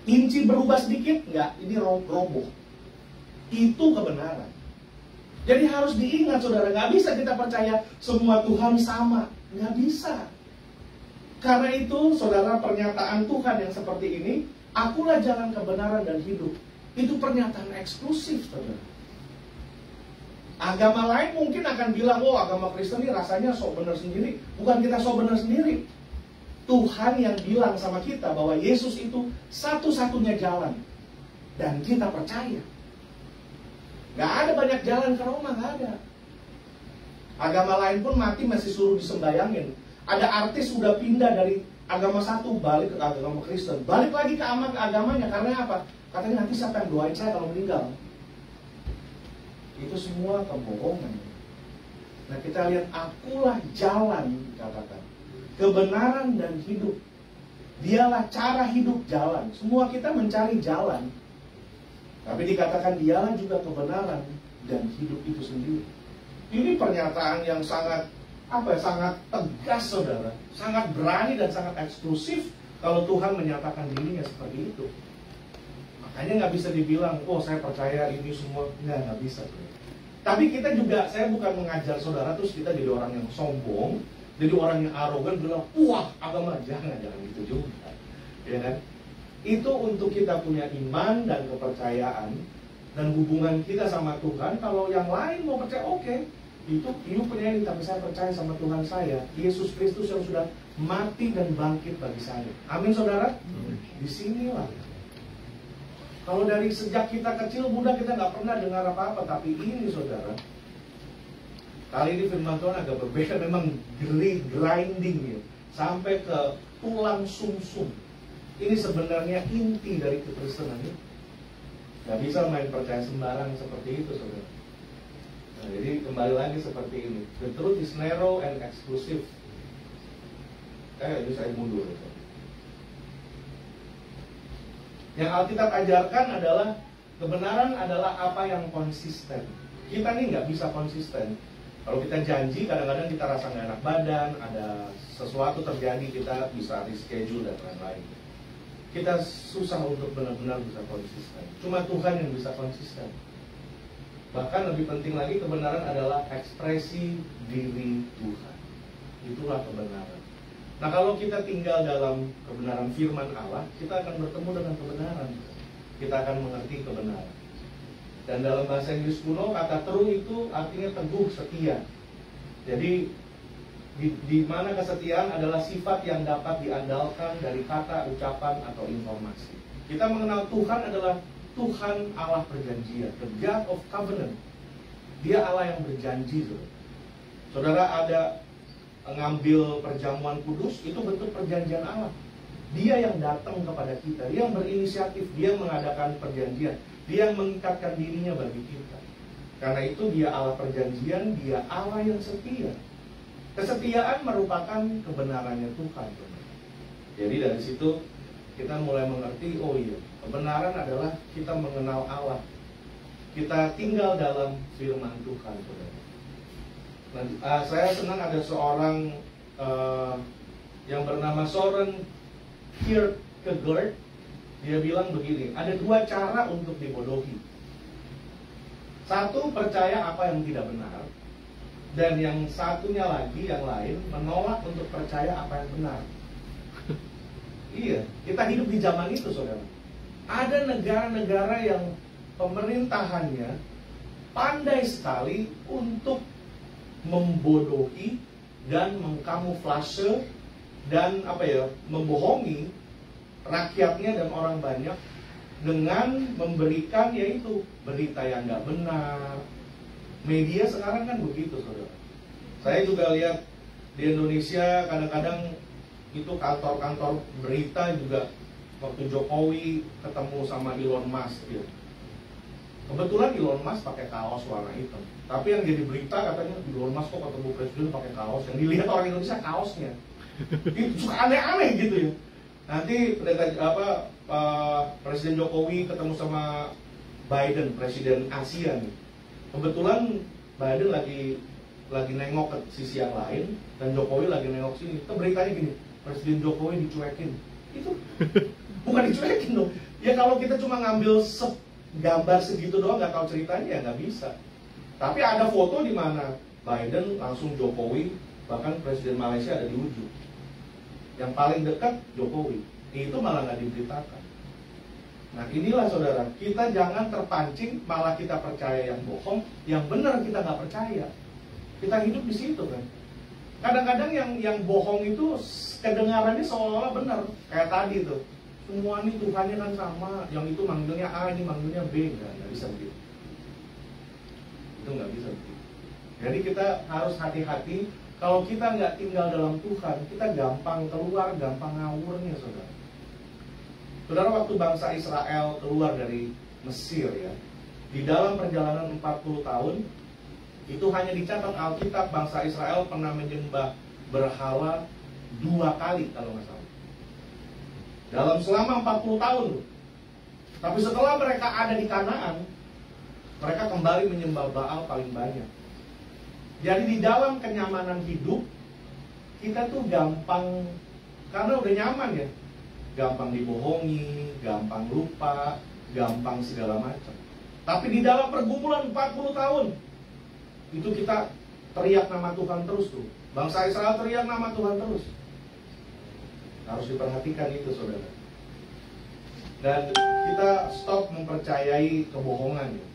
Inci berubah sedikit, enggak, ini roboh. Itu kebenaran. Jadi harus diingat, saudara, nggak bisa kita percaya semua Tuhan sama, nggak bisa. Karena itu, saudara, pernyataan Tuhan yang seperti ini, akulah jalan kebenaran dan hidup. Itu pernyataan eksklusif, saudara. Agama lain mungkin akan bilang, oh, agama Kristen ini rasanya sok benar sendiri. Bukan kita sok benar sendiri. Tuhan yang bilang sama kita bahwa Yesus itu satu-satunya jalan. Dan kita percaya. Gak ada banyak jalan ke Roma, gak ada. Agama lain pun mati masih suruh disembayangin. Ada artis sudah pindah dari agama satu balik ke agama Kristen. Balik lagi ke agamanya, karena apa? Katanya nanti siapa yang doain saya kalau meninggal. Itu semua kebohongan. Nah, kita lihat, akulah jalan, katakan. Kebenaran dan hidup. Dialah cara hidup, jalan. Semua kita mencari jalan. Tapi dikatakan dialah juga kebenaran dan hidup itu sendiri. Ini pernyataan yang sangat sangat tegas, saudara. Sangat berani dan sangat eksklusif kalau Tuhan menyatakan dirinya seperti itu. Makanya nggak bisa dibilang, oh saya percaya ini semua. Nggak bisa. Tapi kita juga, saya bukan mengajar saudara terus kita jadi orang yang sombong, jadi orang yang arogan bilang, wah agama, jangan gitu juga, ya kan? Itu untuk kita punya iman dan kepercayaan dan hubungan kita sama Tuhan. Kalau yang lain mau percaya, oke, itu punya ini, tapi saya percaya sama Tuhan saya, Yesus Kristus yang sudah mati dan bangkit bagi saya. Amin, saudara. Di sinilah. Kalau dari sejak kita kecil muda kita nggak pernah dengar apa-apa, tapi ini, saudara, kali ini firman Tuhan agak berbeda, memang grinding ya, sampai ke tulang sumsum. Ini sebenarnya inti dari kekristenan ini. Gak bisa main percaya sembarang seperti itu, saudara. Nah, jadi kembali lagi seperti ini. The truth is narrow and exclusive. Ini saya mundur. Yang Alkitab ajarkan adalah kebenaran adalah apa yang konsisten. Kita nih nggak bisa konsisten. Kalau kita janji, kadang-kadang kita rasa nggak enak badan, ada sesuatu terjadi, kita bisa reschedule dan lain-lain. Kita susah untuk benar-benar bisa konsisten. Cuma Tuhan yang bisa konsisten. Bahkan lebih penting lagi, kebenaran adalah ekspresi diri Tuhan. Itulah kebenaran. Nah, kalau kita tinggal dalam kebenaran firman Allah, kita akan bertemu dengan kebenaran. Kita akan mengerti kebenaran. Dan dalam bahasa Inggris kuno, kata true itu artinya teguh, setia. Jadi di mana kesetiaan adalah sifat yang dapat diandalkan dari kata, ucapan, atau informasi. Kita mengenal Tuhan adalah Tuhan Allah perjanjian, the God of covenant. Dia Allah yang berjanji, saudara. Saudara ada ngambil perjamuan kudus, itu bentuk perjanjian Allah. Dia yang datang kepada kita, dia yang berinisiatif, dia mengadakan perjanjian, dia yang mengikatkan dirinya bagi kita. Karena itu dia Allah perjanjian, dia Allah yang setia. Kesetiaan merupakan kebenarannya Tuhan. Jadi dari situ kita mulai mengerti, oh iya, kebenaran adalah kita mengenal Allah. Kita tinggal dalam firman Tuhan, saudara. Saya senang ada seorang yang bernama Soren Kierkegaard. Dia bilang begini, ada dua cara untuk dibodohi. Satu, percaya apa yang tidak benar. Dan yang satunya lagi, yang lain, menolak untuk percaya apa yang benar. Iya, kita hidup di zaman itu, saudara. Ada negara-negara yang pemerintahannya pandai sekali untuk membodohi dan mengkamuflase dan membohongi rakyatnya dan orang banyak dengan memberikan yaitu berita yang nggak benar. Media sekarang kan begitu, saudara. Saya juga lihat di Indonesia kadang-kadang itu kantor-kantor berita juga waktu Jokowi ketemu sama Elon Musk gitu. Kebetulan Elon Musk pakai kaos warna hitam. Tapi yang jadi berita katanya Elon Musk kok ketemu presiden pakai kaos. Yang dilihat orang Indonesia kaosnya. Itu suka aneh-aneh gitu ya. Nanti Presiden Jokowi ketemu sama Biden, presiden Asia nih. Kebetulan Biden lagi nengok ke sisi yang lain dan Jokowi lagi nengok sini. Itu beritanya gini, Presiden Jokowi dicuekin. Itu bukan dicuekin dong. Ya kalau kita cuma ngambil gambar segitu doang nggak tahu ceritanya ya nggak bisa. Tapi ada foto di mana Biden langsung Jokowi, bahkan Presiden Malaysia ada di ujung. Yang paling dekat Jokowi, itu malah nggak diberitakan. Nah inilah saudara, kita jangan terpancing malah kita percaya yang bohong, yang benar kita nggak percaya. Kita hidup di situ kan. Kadang-kadang yang bohong itu kedengarannya seolah-olah benar, kayak tadi tuh. Semua ini Tuhannya kan sama, yang itu manggilnya A, ini manggilnya B, nggak bisa begitu. Itu nggak bisa begitu. Jadi kita harus hati-hati. Kalau kita nggak tinggal dalam Tuhan, kita gampang keluar, gampang ngawurnya, saudara. Saudara, waktu bangsa Israel keluar dari Mesir ya, di dalam perjalanan 40 tahun, itu hanya dicatat Alkitab bangsa Israel pernah menyembah berhala 2 kali kalau nggak salah. Dalam selama 40 tahun. Tapi setelah mereka ada di Kanaan, mereka kembali menyembah Baal paling banyak. Jadi di dalam kenyamanan hidup, kita tuh gampang, karena udah nyaman ya, gampang dibohongi, gampang lupa, gampang segala macam. Tapi di dalam pergumulan 40 tahun, itu kita teriak nama Tuhan terus tuh. Bangsa Israel teriak nama Tuhan terus. Harus diperhatikan itu, saudara. Dan kita stop mempercayai kebohongan ya.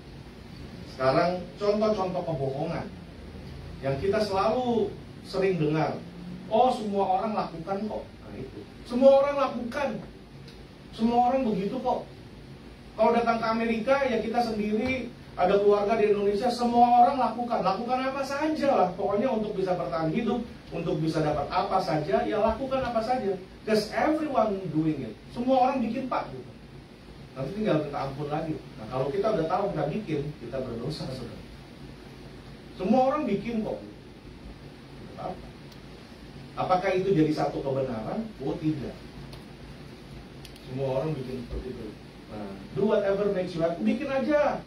Sekarang contoh-contoh kebohongan yang kita selalu sering dengar. Oh, semua orang lakukan kok. Nah itu. Semua orang lakukan. Semua orang begitu kok. Kalau datang ke Amerika ya kita sendiri, ada keluarga di Indonesia, semua orang lakukan. Lakukan apa saja lah. Pokoknya untuk bisa bertahan hidup, untuk bisa dapat apa saja, ya lakukan apa saja. Because everyone doing it. Semua orang bikin pak gitu. Nanti tinggal kita ampun lagi. Nah kalau kita udah tahu kita bikin, kita berdosa, saudara. Semua orang bikin kok. Apa? Apakah itu jadi satu kebenaran? Oh tidak. Semua orang bikin seperti itu. Nah, do whatever makes you happy. Bikin aja.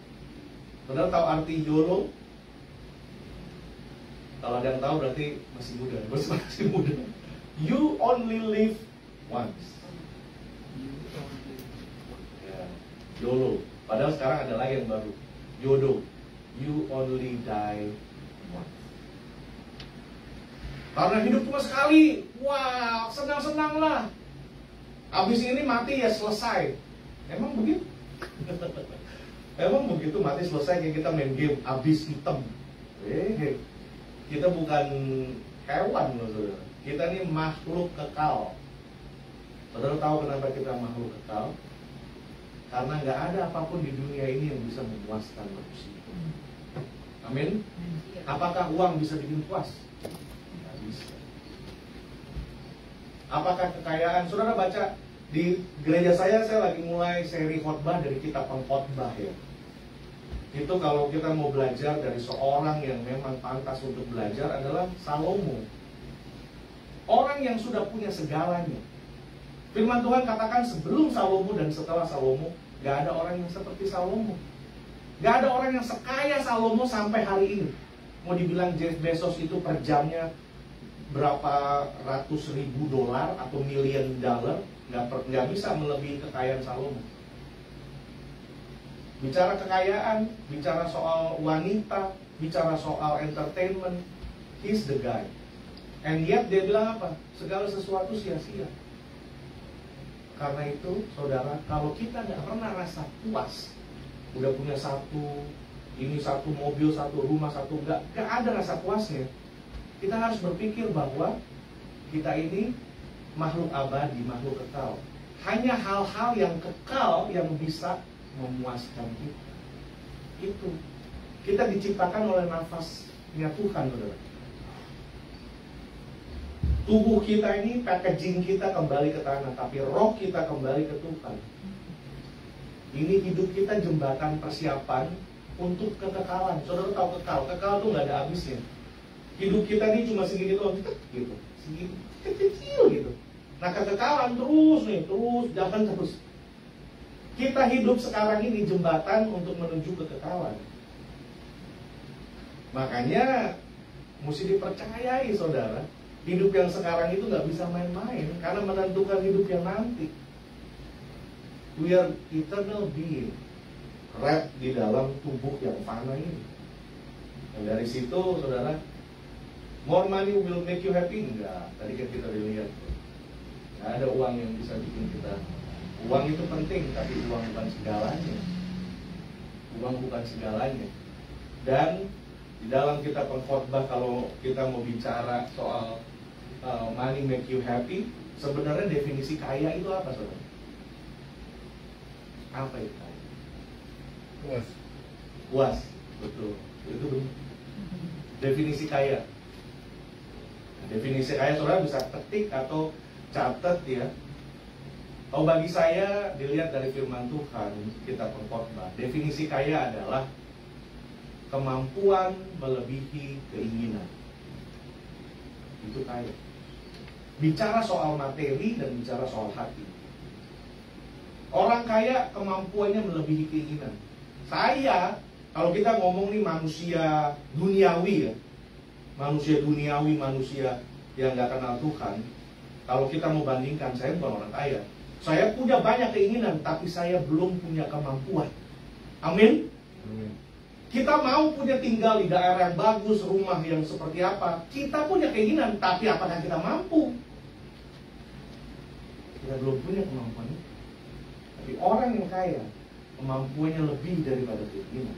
Saudara tahu arti YOLO? Kalau ada yang tahu berarti masih muda. Masih muda. You only live once. Ya, YOLO. Padahal sekarang ada lagi yang baru. YODO. You only die once. Karena hidup cuma sekali. Wah, senang-senang lah. Habis ini mati ya selesai. Emang begitu? Emang begitu mati selesai kayak kita main game habis hitam. Kita bukan hewan loh, saudara. Kita ini makhluk kekal. Saudara tahu kenapa kita makhluk kekal? Karena nggak ada apapun di dunia ini yang bisa memuaskan manusia. Amin. Apakah uang bisa bikin puas? Nggak bisa. Apakah kekayaan? Saudara baca di gereja saya lagi mulai seri khotbah dari kitab pengkhotbah ya. Itu kalau kita mau belajar dari seorang yang memang pantas untuk belajar adalah Salomo. Orang yang sudah punya segalanya. Firman Tuhan katakan sebelum Salomo dan setelah Salomo, gak ada orang yang seperti Salomo. Gak ada orang yang sekaya Salomo sampai hari ini. mau dibilang Jeff Bezos itu per jamnya berapa ratus ribu dolar atau million dollar, nggak bisa melebihi kekayaan Salomo. Bicara kekayaan, bicara soal wanita, bicara soal entertainment, he's the guy. And yet dia bilang apa? Segala sesuatu sia-sia. Karena itu, saudara, kalau kita nggak pernah rasa puas, udah punya satu mobil, satu rumah, nggak ada rasa puasnya. Kita harus berpikir bahwa kita ini makhluk abadi, makhluk kekal. Hanya hal-hal yang kekal yang bisa memuaskan kita. Itu kita diciptakan oleh nafasnya Tuhan, saudara. Tubuh kita ini, packaging kita kembali ke tanah, tapi roh kita kembali ke Tuhan. Ini hidup kita jembatan persiapan untuk kekekalan. Saudara tahu kekal tuh nggak ada habisnya. Hidup kita ini cuma segini doang, gitu, segini kecil gitu. Nah kekekalan terus jalan terus. Kita hidup sekarang ini jembatan untuk menuju kekekalan. Makanya mesti dipercayai, saudara. Hidup yang sekarang itu nggak bisa main-main, karena menentukan hidup yang nanti. We are eternal being, wrapped di dalam tubuh yang fana ini. Dan dari situ, saudara, more money will make you happy? Enggak. Tadi kan kita lihat, nggak ada uang yang bisa bikin kita. Uang itu penting, tapi uang bukan segalanya. Uang bukan segalanya. Dan di dalam kitab pengkhotbah, kalau kita mau bicara soal money make you happy, sebenarnya definisi kaya itu apa, saudara? Apa itu kaya? Puas. Puas, betul. Itu benar. Definisi kaya. Definisi kaya, saudara bisa ketik atau catat ya. Oh, bagi saya, dilihat dari firman Tuhan, kitab pengkhotbah, definisi kaya adalah kemampuan melebihi keinginan. Itu kaya. Bicara soal materi dan bicara soal hati. Orang kaya kemampuannya melebihi keinginan. Saya, kalau kita ngomong nih manusia duniawi ya, manusia duniawi, manusia yang gak kenal Tuhan, kalau kita mau bandingkan, saya bukan orang kaya. Saya punya banyak keinginan, tapi saya belum punya kemampuan. Amin? Amin. Kita mau punya tinggal di daerah yang bagus, rumah yang seperti apa. Kita punya keinginan, tapi apakah kita mampu? Kita belum punya kemampuan itu. Tapi orang yang kaya, kemampuannya lebih daripada keinginan.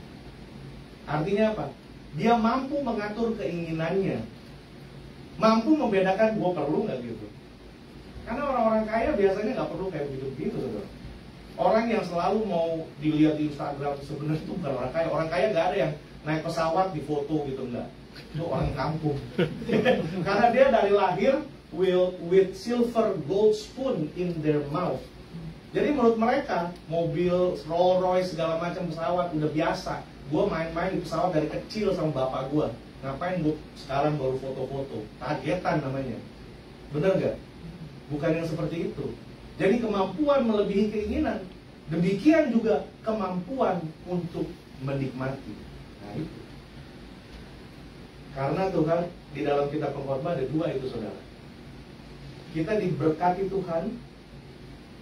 Artinya apa? Dia mampu mengatur keinginannya. Mampu membedakan, gue perlu nggak gitu. Karena orang-orang kaya biasanya nggak perlu kayak begitu-begitu, saudara. Orang yang selalu mau dilihat di Instagram sebenarnya itu bukan orang kaya. Orang kaya nggak ada yang naik pesawat di foto gitu, enggak. Itu orang kampung. Karena dia dari lahir with silver gold spoon in their mouth. Jadi menurut mereka mobil Rolls Royce segala macam pesawat udah biasa. Gue main-main di pesawat dari kecil sama bapak gue. Ngapain gue sekarang baru foto-foto? Kagetan namanya. Bener nggak? Bukan yang seperti itu. Jadi kemampuan melebihi keinginan. Demikian juga kemampuan untuk menikmati. Nah itu. Karena Tuhan di dalam kitab pengkhotbah ada dua itu, saudara. Kita diberkati Tuhan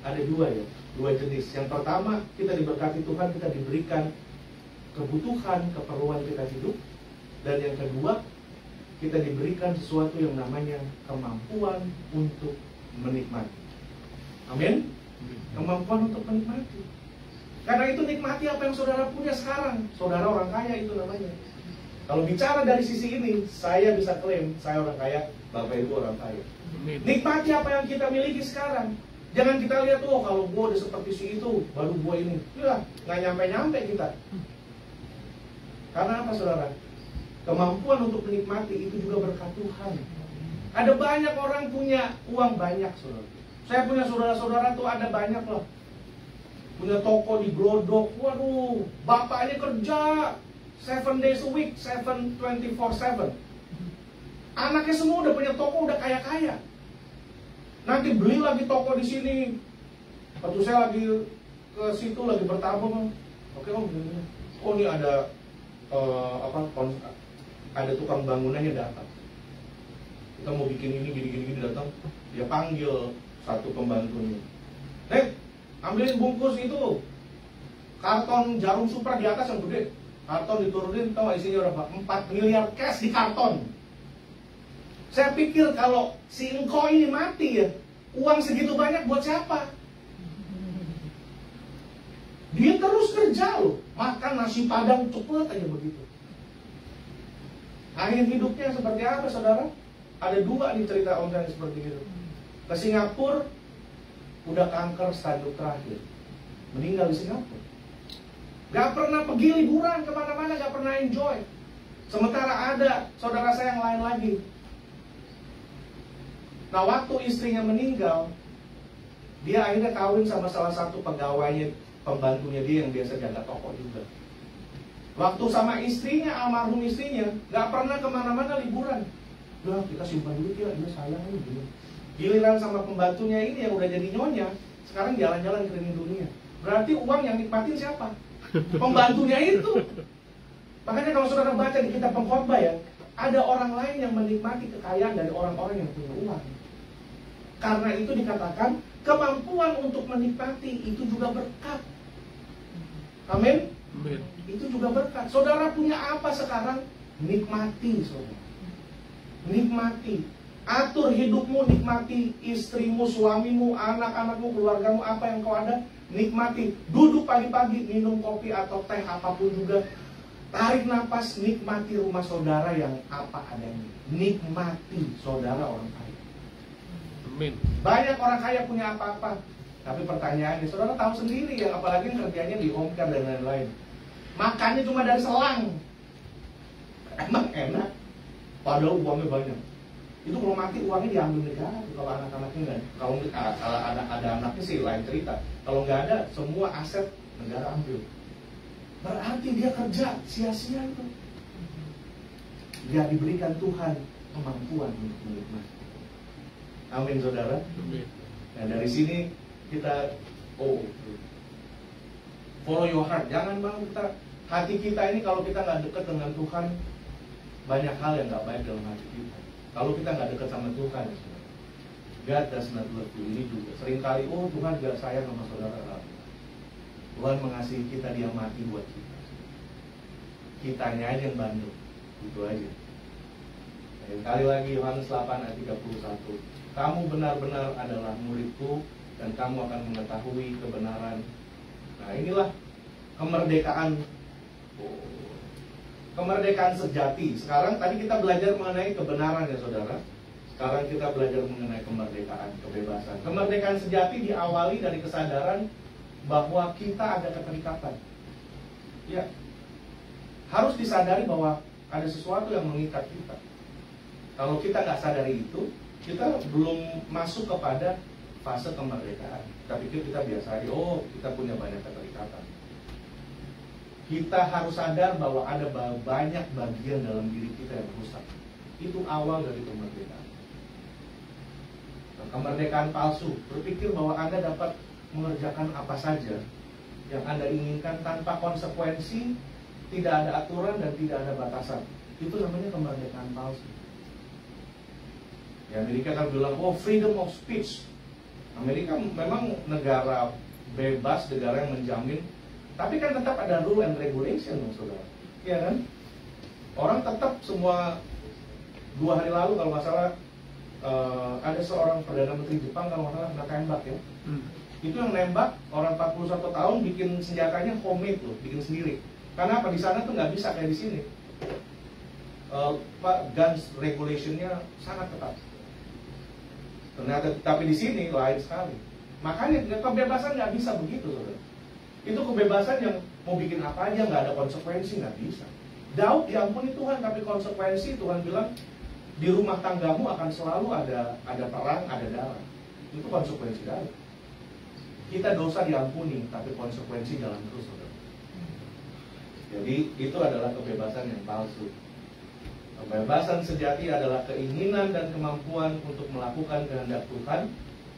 ada dua ya, dua jenis. Yang pertama, kita diberkati Tuhan, kita diberikan kebutuhan, keperluan kita hidup. Dan yang kedua, kita diberikan sesuatu yang namanya kemampuan untuk menikmati. Amin? Kemampuan untuk menikmati. Karena itu nikmati apa yang saudara punya sekarang. Saudara orang kaya itu namanya. Kalau bicara dari sisi ini, saya bisa klaim saya orang kaya, Bapak Ibu orang kaya. Nikmati apa yang kita miliki sekarang. Jangan kita lihat, oh kalau gue udah seperti si itu, baru gue ini. Ya, nggak nyampe-nyampe kita. Karena apa, saudara? Kemampuan untuk menikmati itu juga berkat Tuhan. Ada banyak orang punya uang banyak, saudara. Saya punya saudara-saudara tuh ada banyak loh. Punya toko di Glodok. Waduh, bapaknya kerja 7 days a week, 24/7. Anaknya semua udah punya toko, udah kaya-kaya. Nanti beli lagi toko di sini. Waktu saya lagi ke situ lagi bertabung, oke om, oh ini ada ada tukang bangunannya datang. Kita mau bikin ini gini datang, dia panggil satu pembantunya. Ambilin bungkus itu karton jarum super di atas yang gede. Karton diturunin, tau gak isinya berapa? 4 miliar cash di karton. Saya pikir kalau si engkau ini mati ya, uang segitu banyak buat siapa? Dia terus kerja loh, makan nasi padang cepet aja begitu. Akhir hidupnya seperti apa saudara? Ada 2 nih cerita orang seperti itu. Ke Singapura, udah kanker stadium terakhir, meninggal di Singapura. Gak pernah pergi liburan kemana-mana, gak pernah enjoy. Sementara ada saudara saya yang lain lagi. Nah, waktu istrinya meninggal, dia akhirnya kawin sama salah satu pegawainya, pembantunya dia yang biasa jaga toko juga. Waktu sama istrinya, almarhum istrinya, gak pernah kemana-mana liburan. Udah, kita simpan dulu dia sayang ini. Giliran sama pembantunya ini yang udah jadi nyonya, sekarang jalan-jalan keliling dunia. Berarti uang yang nikmatin siapa? Pembantunya itu. Makanya kalau saudara baca di kitab Pengkhotbah ya, ada orang lain yang menikmati kekayaan dari orang-orang yang punya uang. Karena itu dikatakan kemampuan untuk menikmati itu juga berkat. Amin. Itu juga berkat. Saudara punya apa sekarang? Nikmati, saudara. Nikmati. Atur hidupmu, nikmati istrimu, suamimu, anak-anakmu, keluargamu, apa yang kau ada, nikmati. Duduk pagi-pagi, minum kopi atau teh, apapun juga. Tarik nafas, nikmati rumah saudara yang apa adanya. Nikmati saudara orang kaya. Amin. Banyak orang kaya punya apa-apa, tapi pertanyaannya, saudara tahu sendiri ya, apalagi kerjanya di home care dan lain-lain. Makannya cuma dari selang. Emang enak, padahal uangnya banyak. Itu kalau mati uangnya diambil negara. Kalau anak-anaknya enggak, kalau ada anaknya sih lain cerita. Kalau nggak ada, semua aset negara ambil. Berarti dia kerja sia-sia itu. Dia diberikan Tuhan kemampuan untuk menikmati. Amin, saudara. Amin. Nah, dari sini kita follow your heart. Jangan hati kita ini kalau kita nggak dekat dengan Tuhan, banyak hal yang nggak baik dalam hati kita. Kalau kita nggak dekat sama Tuhan, God does not love you. Ini juga seringkali, Tuhan gak sayang sama saudara. Tuhan mengasihi kita, dia mati buat kita. Kitanya aja yang bandel. Itu aja. Dan kali lagi Yohanes 8 ayat 31. Kamu benar-benar adalah muridku dan kamu akan mengetahui kebenaran. Nah, inilah kemerdekaan. Kemerdekaan sejati. Sekarang tadi kita belajar mengenai kebenaran ya saudara. Sekarang kita belajar mengenai kemerdekaan, kebebasan. Kemerdekaan sejati diawali dari kesadaran bahwa kita ada keterikatan. Ya, harus disadari bahwa ada sesuatu yang mengikat kita. Kalau kita nggak sadari itu, kita belum masuk kepada fase kemerdekaan. Kita pikir kita biasa aja, kita punya banyak keterikatan. Kita harus sadar bahwa ada banyak bagian dalam diri kita yang rusak. Itu awal dari kemerdekaan. Nah, kemerdekaan palsu, berpikir bahwa Anda dapat mengerjakan apa saja yang Anda inginkan tanpa konsekuensi, tidak ada aturan dan tidak ada batasan. Itu namanya kemerdekaan palsu. Ya, Amerika kan bilang, freedom of speech. Amerika memang negara bebas, negara yang menjamin. Tapi kan tetap ada rule and regulation, saudara. Iya kan? Orang tetap semua 2 hari lalu kalau nggak salah ada seorang Perdana Menteri Jepang kalau nggak salah kena tembak ya. Itu yang nembak orang 41 tahun bikin senjatanya homemade loh, bikin sendiri. Karena apa? Di sana tuh nggak bisa kayak di sini. Guns regulationnya sangat ketat. Ternyata, tapi di sini lain sekali. Makanya kebebasan nggak bisa begitu, saudara. Itu kebebasan yang mau bikin apa aja, nggak ada konsekuensi, nggak bisa. Daud diampuni Tuhan, tapi konsekuensi Tuhan bilang di rumah tanggamu akan selalu ada perang, ada darah. Itu konsekuensi Daud. Kita dosa diampuni, tapi konsekuensi jalan terus, saudara. Jadi itu adalah kebebasan yang palsu. Kebebasan sejati adalah keinginan dan kemampuan untuk melakukan kehendak Tuhan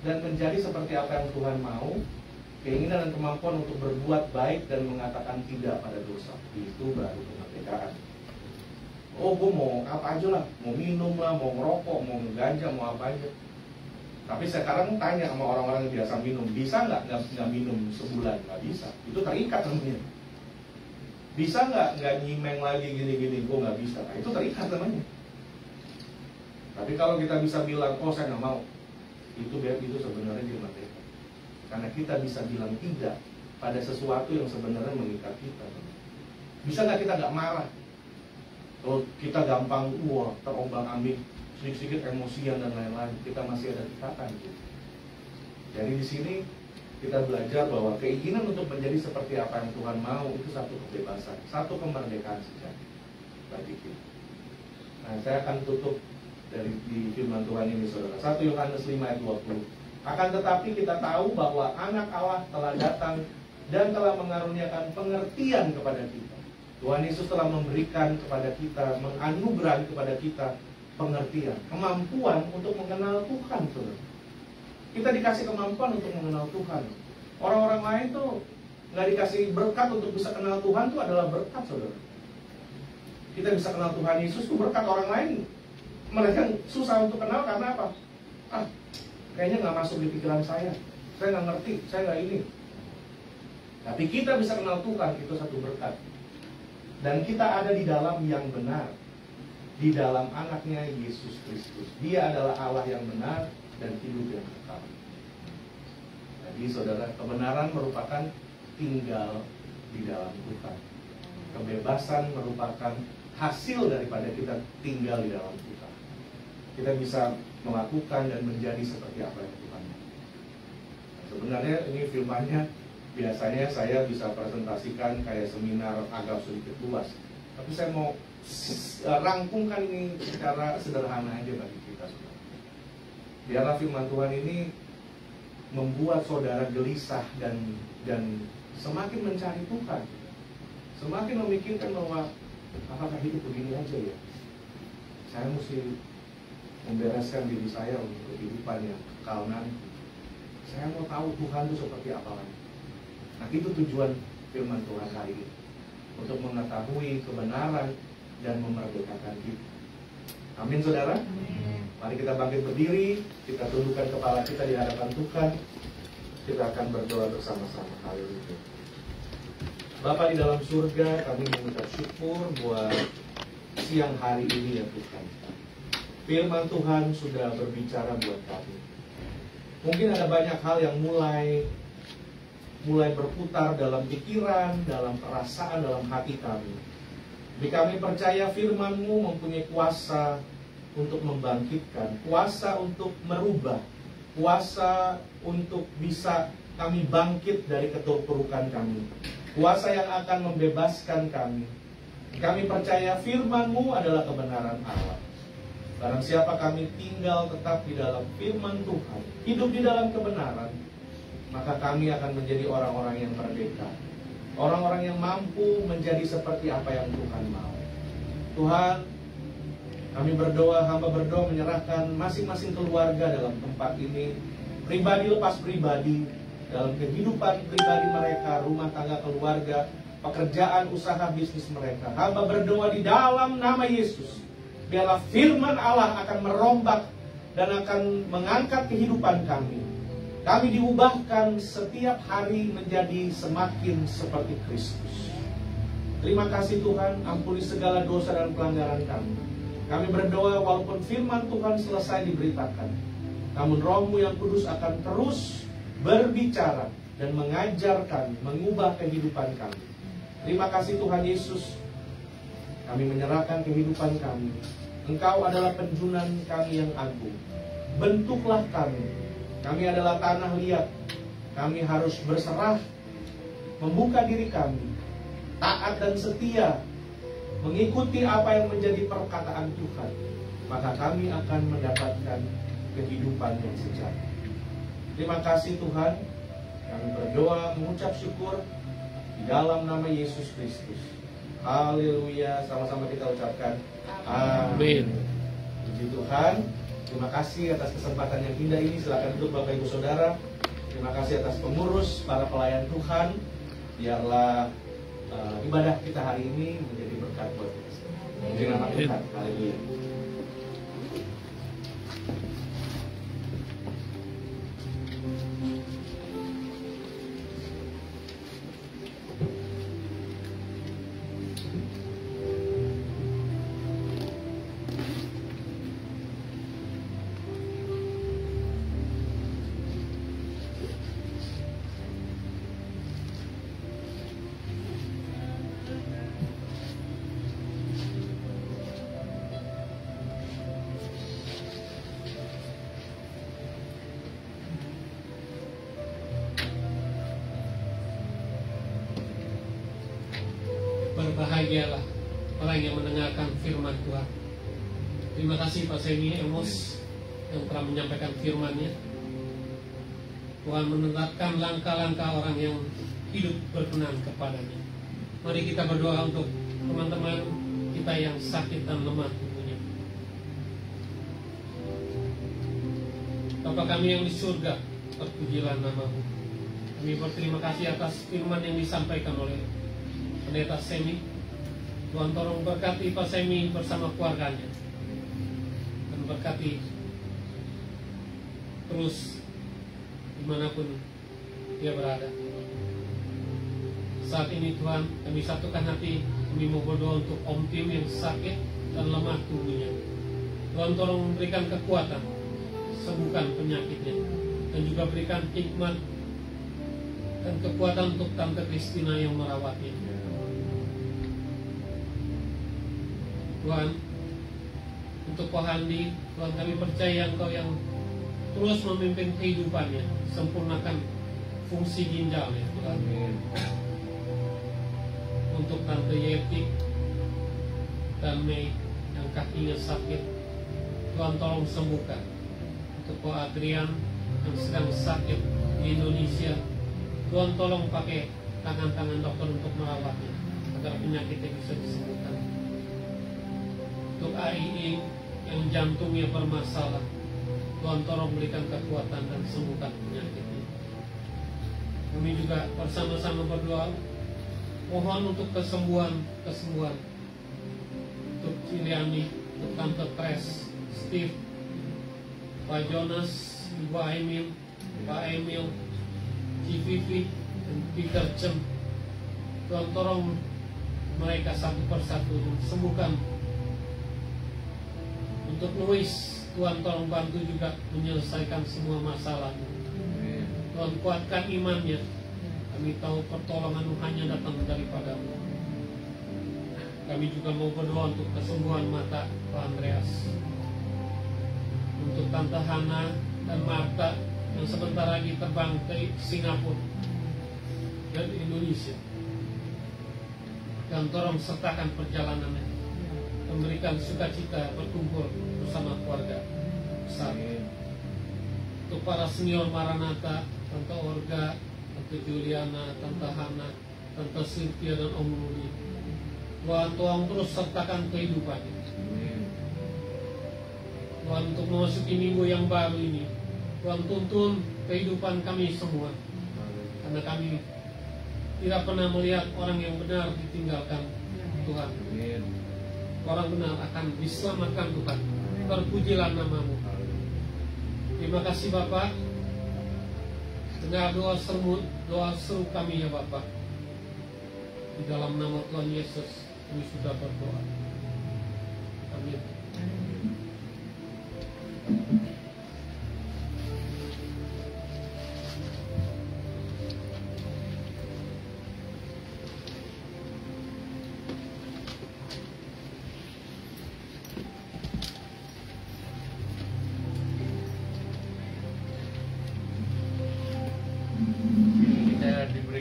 dan menjadi seperti apa yang Tuhan mau. Keinginan dan kemampuan untuk berbuat baik dan mengatakan tidak pada dosa. Itu baru kemerdekaan. Oh, gue mau apa aja lah, mau minum lah, mau ngerokok, mau ganja, mau apa aja. Tapi sekarang tanya sama orang-orang yang biasa minum, bisa nggak minum sebulan? Nggak bisa, itu terikat namanya. Bisa nggak nyimeng lagi gini-gini? Gue nggak bisa, nah, itu terikat namanya. Tapi kalau kita bisa bilang, oh saya nggak mau, itu sebenarnya dia merdeka. Karena kita bisa bilang tidak pada sesuatu yang sebenarnya mengikat kita. Bisa nggak kita nggak marah? Kalau kita gampang, terombang-ambing, sedikit-sedikit emosian dan lain-lain, kita masih ada ikatan. Jadi di sini kita belajar bahwa keinginan untuk menjadi seperti apa yang Tuhan mau itu satu kebebasan, satu kemerdekaan sejati bagi kita. Nah, saya akan tutup dari di firman Tuhan ini, saudara. 1 Yohanes 5 ayat 20. Akan tetapi kita tahu bahwa Anak Allah telah datang dan telah mengaruniakan pengertian kepada kita. Tuhan Yesus telah memberikan kepada kita, menganugerahkan kepada kita pengertian, kemampuan untuk mengenal Tuhan, saudara. Kita dikasih kemampuan untuk mengenal Tuhan. Orang-orang lain tuh nggak dikasih berkat untuk bisa kenal Tuhan, itu adalah berkat, saudara. Kita bisa kenal Tuhan Yesus itu berkat. Orang lain mereka susah untuk kenal karena apa? Kayaknya nggak masuk di pikiran saya nggak ngerti, saya nggak ini. Tapi kita bisa kenal Tuhan, itu satu berkat. Dan kita ada di dalam yang benar, di dalam anaknya Yesus Kristus. Dia adalah Allah yang benar dan hidup yang kekal. Jadi saudara, kebenaran merupakan tinggal di dalam Tuhan. Kebebasan merupakan hasil daripada kita tinggal di dalam Tuhan. Kita bisa melakukan dan menjadi seperti apa yang Tuhan mau. Sebenarnya ini firman-Nya biasanya saya bisa presentasikan kayak seminar agak sedikit luas. Tapi saya mau rangkumkan ini secara sederhana aja bagi kita, saudara. Biarlah firman Tuhan ini membuat saudara gelisah dan semakin mencari Tuhan, semakin memikirkan bahwa apakah hidup begini aja ya? Saya mesti membereskan diri saya untuk kehidupan yang kekal nanti. Saya mau tahu Tuhan itu seperti apa lagi. Nah, itu tujuan firman Tuhan hari ini, untuk mengetahui kebenaran dan memerdekakan kita. Amin, saudara. Mari kita bangkit berdiri, kita tundukkan kepala kita di hadapan Tuhan. Kita akan berdoa bersama-sama. Haleluya. Bapa di dalam surga, kami mengucap syukur buat siang hari ini ya Tuhan. Firman Tuhan sudah berbicara buat kami. Mungkin ada banyak hal yang mulai berputar dalam pikiran, dalam perasaan, dalam hati kami. Jadi kami percaya firman-Mu mempunyai kuasa untuk membangkitkan, kuasa untuk merubah, kuasa untuk bisa kami bangkit dari keterpurukan kami, kuasa yang akan membebaskan kami. Kami percaya firman-Mu adalah kebenaran Allah. Barang siapa kami tinggal tetap di dalam firman Tuhan, hidup di dalam kebenaran, maka kami akan menjadi orang-orang yang merdeka, orang-orang yang mampu menjadi seperti apa yang Tuhan mau. Tuhan, kami berdoa, hamba berdoa menyerahkan masing-masing keluarga dalam tempat ini, pribadi lepas pribadi, dalam kehidupan pribadi mereka, rumah tangga keluarga, pekerjaan, usaha, bisnis mereka. Hamba berdoa di dalam nama Yesus, biarlah firman Allah akan merombak dan akan mengangkat kehidupan kami. Kami diubahkan setiap hari menjadi semakin seperti Kristus. Terima kasih Tuhan, ampuni segala dosa dan pelanggaran kami. Kami berdoa walaupun firman Tuhan selesai diberitakan, namun Roh-Mu yang kudus akan terus berbicara dan mengajar kami, mengubah kehidupan kami. Terima kasih Tuhan Yesus, kami menyerahkan kehidupan kami. Engkau adalah penjunan kami yang agung. Bentuklah kami. Kami adalah tanah liat. Kami harus berserah, membuka diri kami, taat dan setia, mengikuti apa yang menjadi perkataan Tuhan. Maka kami akan mendapatkan kehidupan yang sejati. Terima kasih Tuhan. Kami berdoa, mengucap syukur di dalam nama Yesus Kristus. Haleluya. Sama-sama kita ucapkan amin. Puji Tuhan. Terima kasih atas kesempatan yang indah ini. Silakan duduk Bapak Ibu Saudara. Terima kasih atas pengurus, para pelayan Tuhan. Biarlah ibadah kita hari ini menjadi berkat buat kita semua. Dengan nama Tuhan. Haleluya. Berbahagialah orang yang mendengarkan firman Tuhan. Terima kasih Pak Semi Emos yang telah menyampaikan firman-Nya. Tuhan menetapkan langkah-langkah orang yang hidup berkenan kepadanya. Mari kita berdoa untuk teman-teman kita yang sakit dan lemah tubuhnya. Bapa kami yang di surga, terpujilah nama-Mu. Kami berterima kasih atas firman yang disampaikan oleh Pendeta Semi. Tuhan tolong berkati Pak Semi bersama keluarganya, dan berkati terus dimanapun dia berada. Saat ini Tuhan, kami satukan hati, kami mau berdoa untuk Om Tim yang sakit dan lemah tubuhnya. Tuhan tolong memberikan kekuatan, sembuhkan penyakitnya, dan juga berikan hikmat dan kekuatan untuk Tante Kristina yang merawatnya. Tuhan, untuk Kohandi, Tuhan kami percaya Engkau yang terus memimpin kehidupannya, sempurnakan fungsi ginjalnya Tuhan. Untuk Tante Yeti dan Mei yang kakinya sakit, Tuhan tolong sembuhkan. Untuk Ko Adrian yang sedang sakit di Indonesia, Tuhan tolong pakai tangan-tangan dokter untuk merawatnya agar penyakitnya bisa disembuhkan. Untuk Aiing yang jantungnya bermasalah, Tuhan tolong berikan kekuatan dan sembuhkan penyakitnya. Kami juga bersama-sama berdoa, mohon untuk kesembuhan untuk Ciliani, untuk Tante Pres, Steve, Pak Jonas, Ibu Emil, Pak Emil, Civivi, dan Peter Cem. Tuhan tolong mereka satu persatu sembuhkan. Untuk Louis, Tuhan tolong bantu juga menyelesaikan semua masalahnya. Tuhan kuatkan imannya. Kami tahu pertolongan hanya datang daripada-Mu. Kami juga mau berdoa untuk kesembuhan mata Pak Andreas. Untuk Tante Hana dan Marta yang sebentar lagi terbang ke Singapura dan Indonesia. Dan tolong sertakan perjalanannya, memberikan sukacita berkumpul bersama keluarga besar. Untuk para senior Maranatha, Tante Olga, Tante Juliana, Tante Hana, Tante Sylvia dan Om Rudi, Tuhan terus sertakan kehidupannya. Tuhan, untuk memasuki minggu yang baru ini, Tuhan tuntun kehidupan kami semua, karena kami tidak pernah melihat orang yang benar ditinggalkan Tuhan. Orang benar akan diselamatkan Tuhan. Terpujilah nama-Mu. Terima kasih Bapak. Dengar doa seru kami ya Bapak. Di dalam nama Tuhan Yesus kami sudah berdoa. Amin.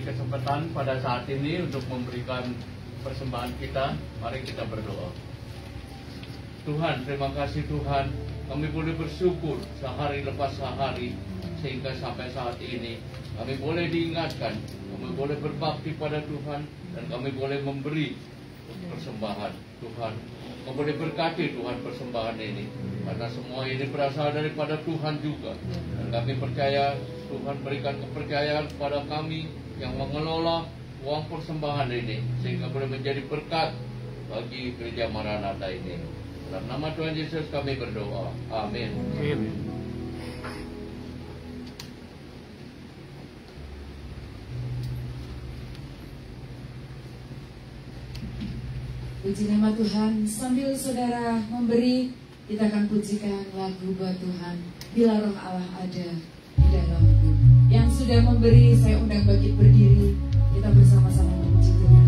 Kesempatan pada saat ini untuk memberikan persembahan kita. Mari kita berdoa. Tuhan, terima kasih Tuhan, kami boleh bersyukur sehari lepas sehari sehingga sampai saat ini kami boleh diingatkan, kami boleh berbakti pada Tuhan, dan kami boleh memberi persembahan. Tuhan, kau boleh berkati Tuhan persembahan ini, karena semua ini berasal daripada Tuhan juga, dan kami percaya Tuhan berikan kepercayaan kepada kami yang mengelola uang persembahan ini, sehingga boleh menjadi berkat bagi gereja Maranatha ini. Dalam nama Tuhan Yesus kami berdoa. Amin. Puji nama Tuhan, sambil saudara memberi, kita akan pujikan lagu buat Tuhan. Bila roh Allah ada di dalamku. Yang sudah memberi, saya undang bangkit berdiri. Kita bersama-sama memuji Tuhan.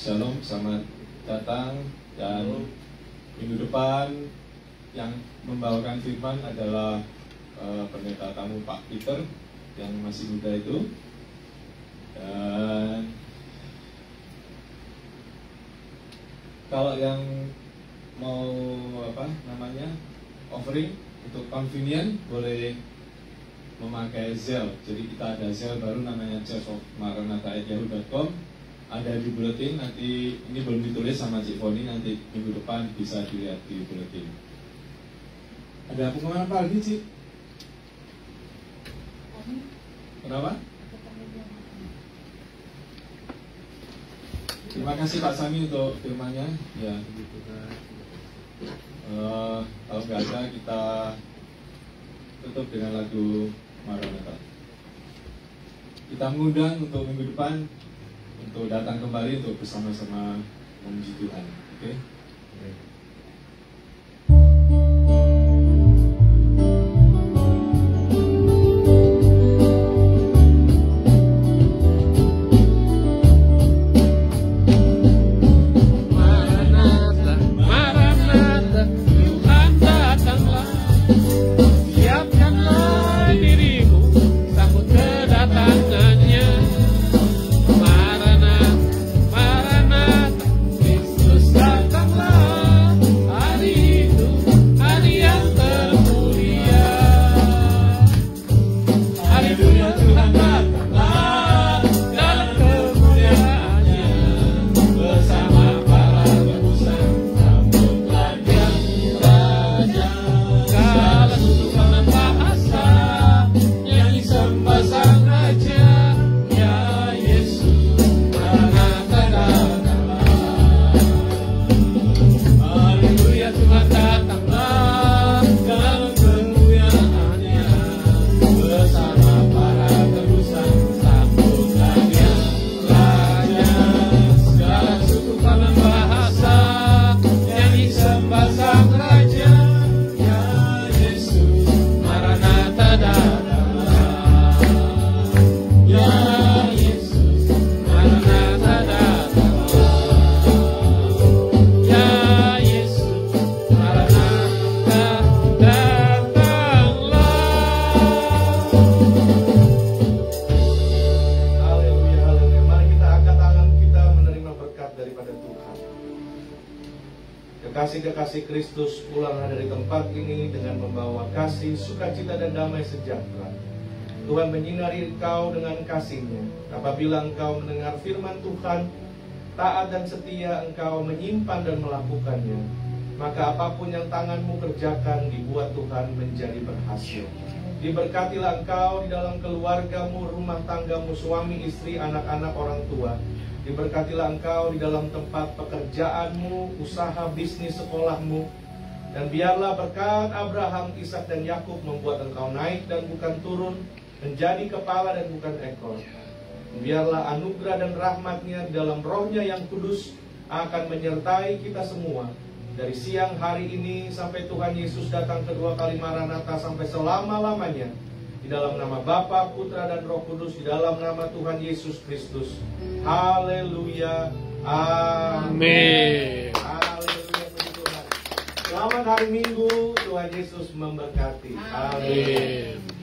Shalom, selamat datang. Dan minggu depan yang membawakan firman adalah pendeta tamu Pak Peter yang masih muda itu. Dan kalau yang mau offering untuk convenient boleh memakai Zelle. Jadi kita ada Zelle baru namanya churchofmaranatha@yahoo.com. Ada di buletin, nanti ini belum ditulis sama Cik Foni, nanti minggu depan bisa dilihat di buletin. Ada pengumuman apa lagi, Cik? Kenapa? Terima kasih Pak Sami untuk firman-Nya. Ya, kalau nggak ada kita tutup dengan lagu Maranatha. Kita mengundang untuk minggu depan untuk datang kembali untuk bersama-sama memuji Tuhan. Oke? kekasih Kristus pulanglah dari tempat ini dengan membawa kasih, sukacita dan damai sejahtera. Tuhan menyinari engkau dengan kasih-Nya. Apabila engkau mendengar firman Tuhan, taat dan setia engkau menyimpan dan melakukannya, maka apapun yang tanganmu kerjakan dibuat Tuhan menjadi berhasil. Diberkatilah engkau di dalam keluargamu, rumah tanggamu, suami, istri, anak-anak, orang tua. Diberkatilah engkau di dalam tempat pekerjaanmu, usaha, bisnis, sekolahmu. Dan biarlah berkat Abraham, Ishak dan Yakub membuat engkau naik dan bukan turun, menjadi kepala dan bukan ekor. Biarlah anugerah dan rahmat-Nya di dalam Roh-Nya yang kudus akan menyertai kita semua dari siang hari ini sampai Tuhan Yesus datang kedua kali Maranatha, sampai selama-lamanya. Di dalam nama Bapa, Putra dan Roh Kudus, di dalam nama Tuhan Yesus Kristus. Haleluya. Amin. Haleluya, puji Tuhan. Selamat hari Minggu, Tuhan Yesus memberkati. Amin.